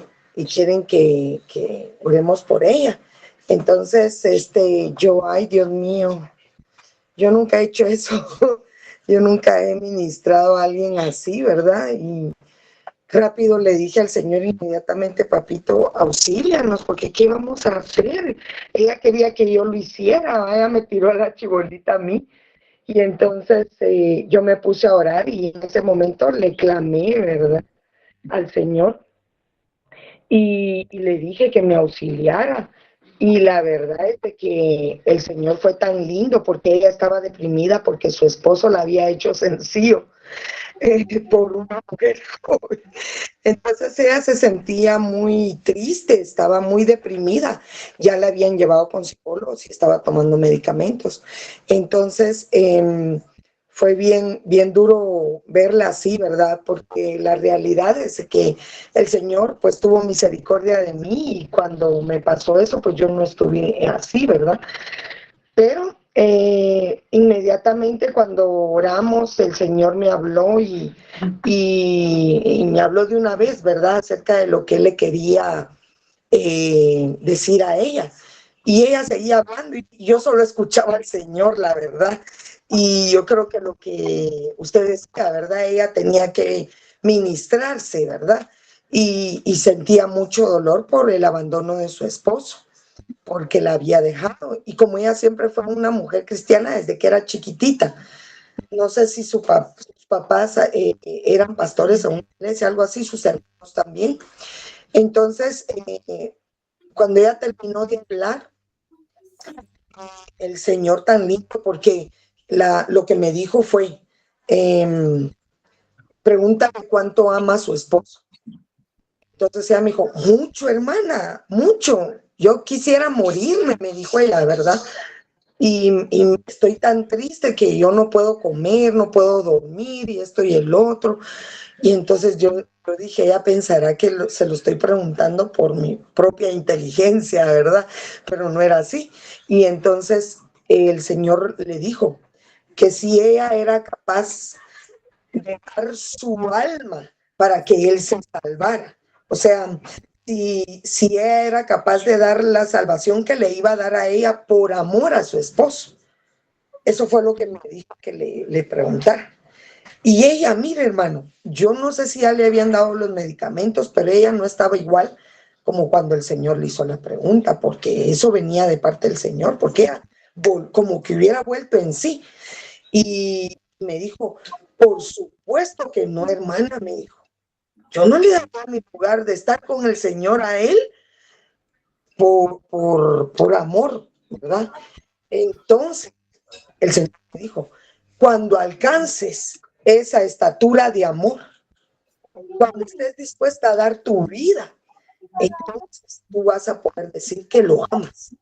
quieren que oremos por ella. Entonces, yo, ay, Dios mío, yo nunca he hecho eso. Yo nunca he ministrado a alguien así, ¿verdad? Y rápido le dije al Señor inmediatamente, papito, auxílianos, porque ¿qué vamos a hacer? Ella quería que yo lo hiciera, ella me tiró a la chibolita a mí. Y entonces yo me puse a orar y en ese momento le clamé, ¿verdad?, al Señor. Y le dije que me auxiliara. Y la verdad es de que el Señor fue tan lindo porque ella estaba deprimida porque su esposo la había hecho sencillo por una mujer joven. Entonces ella se sentía muy triste, estaba muy deprimida. Ya la habían llevado con psicólogos y estaba tomando medicamentos. Entonces fue bien duro verla así, ¿verdad? Porque la realidad es que el Señor pues tuvo misericordia de mí y cuando me pasó eso pues yo no estuve así, ¿verdad? Pero inmediatamente cuando oramos el Señor me habló y me habló de una vez, ¿verdad? Acerca de lo que Él le quería decir a ella. Y ella seguía hablando y yo solo escuchaba al Señor, la verdad. Y yo creo que lo que usted decía, ¿verdad? Ella tenía que ministrarse, ¿verdad? Y sentía mucho dolor por el abandono de su esposo, porque la había dejado. Y como ella siempre fue una mujer cristiana desde que era chiquitita, no sé si sus papás eran pastores o una iglesia, algo así, sus hermanos también. Entonces, cuando ella terminó de hablar, el Señor tan lindo, porque lo que me dijo fue, pregúntame cuánto ama a su esposo. Entonces ella me dijo, mucho, hermana, mucho. Yo quisiera morirme, me dijo ella, ¿verdad? Y estoy tan triste que yo no puedo comer, no puedo dormir y esto y el otro. Y entonces yo dije, ella pensará que se lo estoy preguntando por mi propia inteligencia, ¿verdad? Pero no era así. Y entonces el Señor le dijo que si ella era capaz de dar su alma para que él se salvara. O sea, si ella era capaz de dar la salvación que le iba a dar a ella por amor a su esposo. Eso fue lo que me dijo que le preguntara. Y ella, mire, hermano, yo no sé si ya le habían dado los medicamentos, pero ella no estaba igual como cuando el Señor le hizo la pregunta, porque eso venía de parte del Señor, porque ella como que hubiera vuelto en sí. Y me dijo, por supuesto que no, hermana, me dijo. Yo no le daba mi lugar de estar con el Señor a él por amor, ¿verdad? Entonces, el Señor me dijo, cuando alcances esa estatura de amor, cuando estés dispuesta a dar tu vida, entonces tú vas a poder decir que lo amas.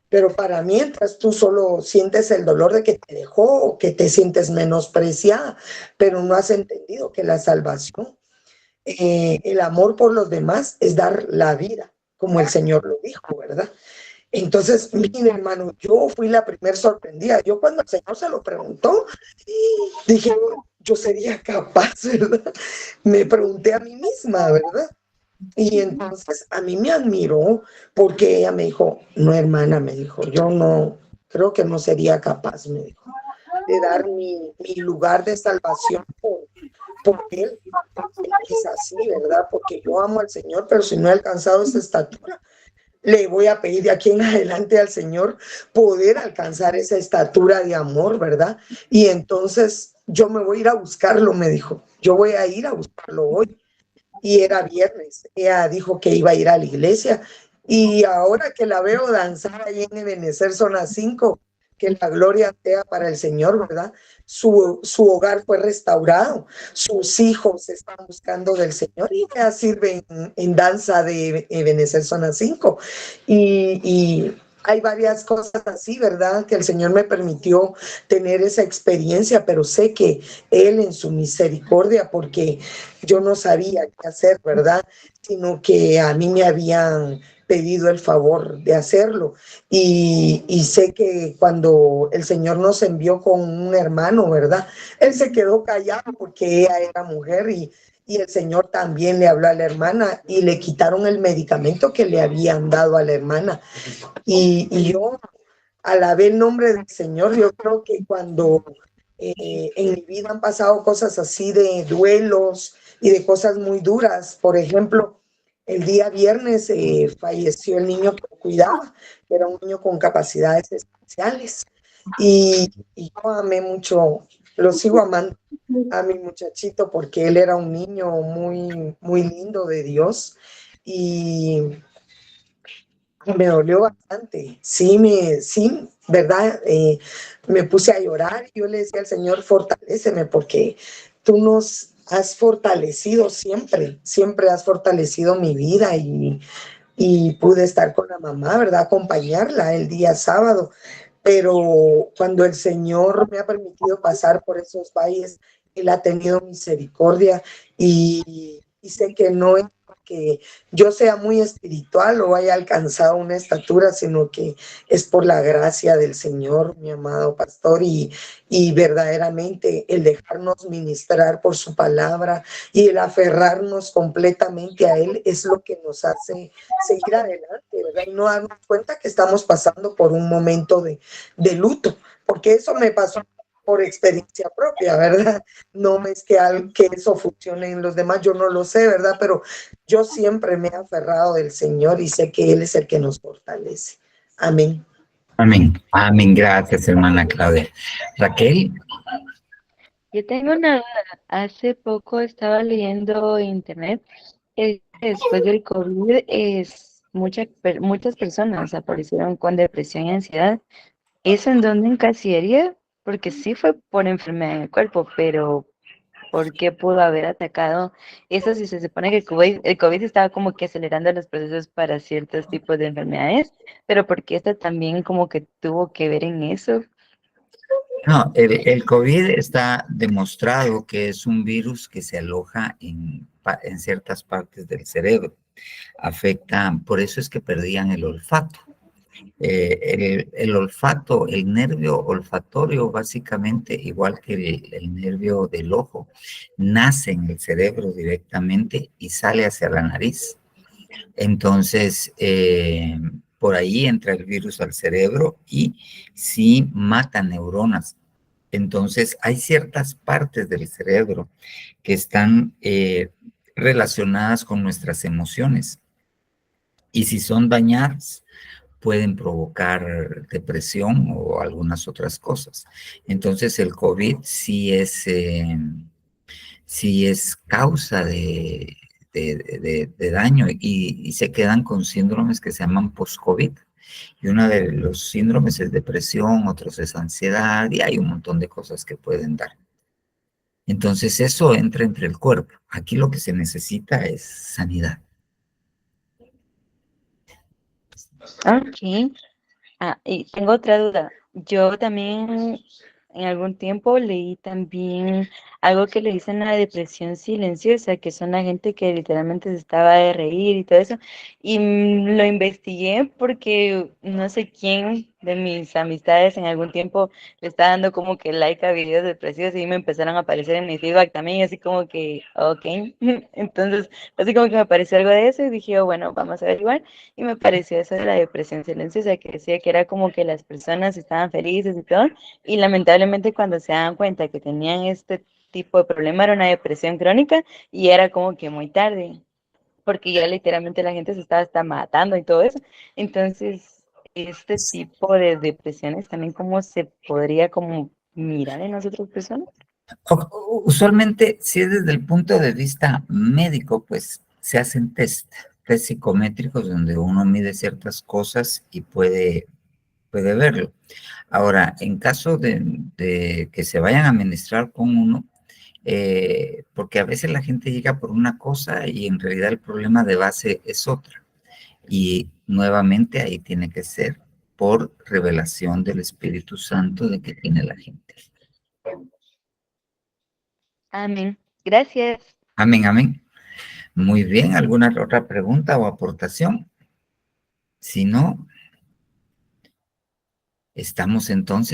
Pero para mientras tú solo sientes el dolor de que te dejó o que te sientes menospreciada, pero no has entendido que la salvación, el amor por los demás es dar la vida, como el Señor lo dijo, ¿verdad? Entonces, mire, hermano, yo fui la primer sorprendida. Yo cuando el Señor se lo preguntó, dije, yo sería capaz, ¿verdad? Me pregunté a mí misma, ¿verdad? Y entonces a mí me admiró porque ella me dijo, no, hermana, me dijo, yo no, creo que no sería capaz, me dijo, de dar mi lugar de salvación por él. Es así, ¿verdad? Porque yo amo al Señor, pero si no he alcanzado esa estatura, le voy a pedir de aquí en adelante al Señor poder alcanzar esa estatura de amor, ¿verdad? Y entonces yo me voy a ir a buscarlo, me dijo, yo voy a ir a buscarlo hoy. Y era viernes, ella dijo que iba a ir a la iglesia y ahora que la veo danzar ahí en Ebenecer Zona 5, que la gloria sea para el Señor, ¿verdad? Su hogar fue restaurado, sus hijos están buscando del Señor y ya sirven en danza de Ebenezer Zona 5. Y hay varias cosas así, ¿verdad? Que el Señor me permitió tener esa experiencia, pero sé que Él en su misericordia, porque yo no sabía qué hacer, ¿verdad? Sino que a mí me habían pedido el favor de hacerlo. Y sé que cuando el Señor nos envió con un hermano, ¿verdad? Él se quedó callado porque ella era mujer y el Señor también le habló a la hermana y le quitaron el medicamento que le habían dado a la hermana. Y yo alabé el nombre del Señor. Yo creo que cuando en mi vida han pasado cosas así de duelos y de cosas muy duras, por ejemplo, el día viernes falleció el niño que cuidaba, que era un niño con capacidades especiales. Y yo amé mucho, lo sigo amando a mi muchachito porque él era un niño muy, muy lindo de Dios. Y me dolió bastante, sí, ¿verdad? Me puse a llorar y yo le decía al Señor, fortaléceme porque tú nos has fortalecido siempre, siempre has fortalecido mi vida y pude estar con la mamá, ¿verdad? Acompañarla el día sábado, pero cuando el Señor me ha permitido pasar por esos valles, Él ha tenido misericordia y sé que no es porque yo sea muy espiritual o haya alcanzado una estatura, sino que es por la gracia del Señor, mi amado pastor, y verdaderamente el dejarnos ministrar por su palabra y el aferrarnos completamente a Él es lo que nos hace seguir adelante, ¿verdad? Y no darnos cuenta que estamos pasando por un momento de luto, porque eso me pasó por experiencia propia, ¿verdad? No es que eso funcione en los demás, yo no lo sé, ¿verdad? Pero yo siempre me he aferrado del Señor y sé que Él es el que nos fortalece. Amén. Amén. Amén. Gracias, hermana Claudia. Raquel. Yo tengo una duda. Hace poco estaba leyendo internet que después del COVID muchas personas aparecieron con depresión y ansiedad. ¿Eso en dónde encasillaría? Porque sí fue por enfermedad en el cuerpo, pero ¿por qué pudo haber atacado eso si se supone que el COVID estaba como que acelerando los procesos para ciertos tipos de enfermedades? Pero ¿por qué esta también como que tuvo que ver en eso? No, el COVID está demostrado que es un virus que se aloja en ciertas partes del cerebro. Afecta, por eso es que perdían el olfato. El olfato, el nervio olfatorio, básicamente, igual que el nervio del ojo, nace en el cerebro directamente y sale hacia la nariz. Entonces, por ahí entra el virus al cerebro y sí mata neuronas. Entonces, hay ciertas partes del cerebro que están relacionadas con nuestras emociones. Y si son dañadas, pueden provocar depresión o algunas otras cosas. Entonces, el COVID sí es causa de daño y se quedan con síndromes que se llaman post-COVID. Y uno de los síndromes es depresión, otros es ansiedad y hay un montón de cosas que pueden dar. Entonces eso entra entre el cuerpo. Aquí lo que se necesita es sanidad. Ok. Y tengo otra duda. Yo también en algún tiempo leí también algo que le dicen la depresión silenciosa, que son la gente que literalmente se estaba de reír y todo eso. Y lo investigué porque no sé quién de mis amistades en algún tiempo le estaba dando como que like a videos depresivos y me empezaron a aparecer en mi feedback también, y así como que, ok. Entonces, así como que me apareció algo de eso y dije, oh, bueno, vamos a averiguar. Y me pareció eso de la depresión silenciosa, que decía que era como que las personas estaban felices y todo, y lamentablemente cuando se daban cuenta que tenían este tipo de problema era una depresión crónica y era como que muy tarde, porque ya literalmente la gente se estaba hasta matando y todo eso. Entonces, este tipo de depresiones también como se podría como mirar en las otras personas. Usualmente, si es desde el punto de vista médico, pues se hacen test psicométricos donde uno mide ciertas cosas y puede puede verlo. Ahora, en caso de que se vayan a ministrar con uno, porque a veces la gente llega por una cosa y en realidad el problema de base es otra. Y nuevamente ahí tiene que ser por revelación del Espíritu Santo de que tiene la gente. Amén. Gracias. Amén, amén. Muy bien, ¿alguna otra pregunta o aportación? Si no, estamos entonces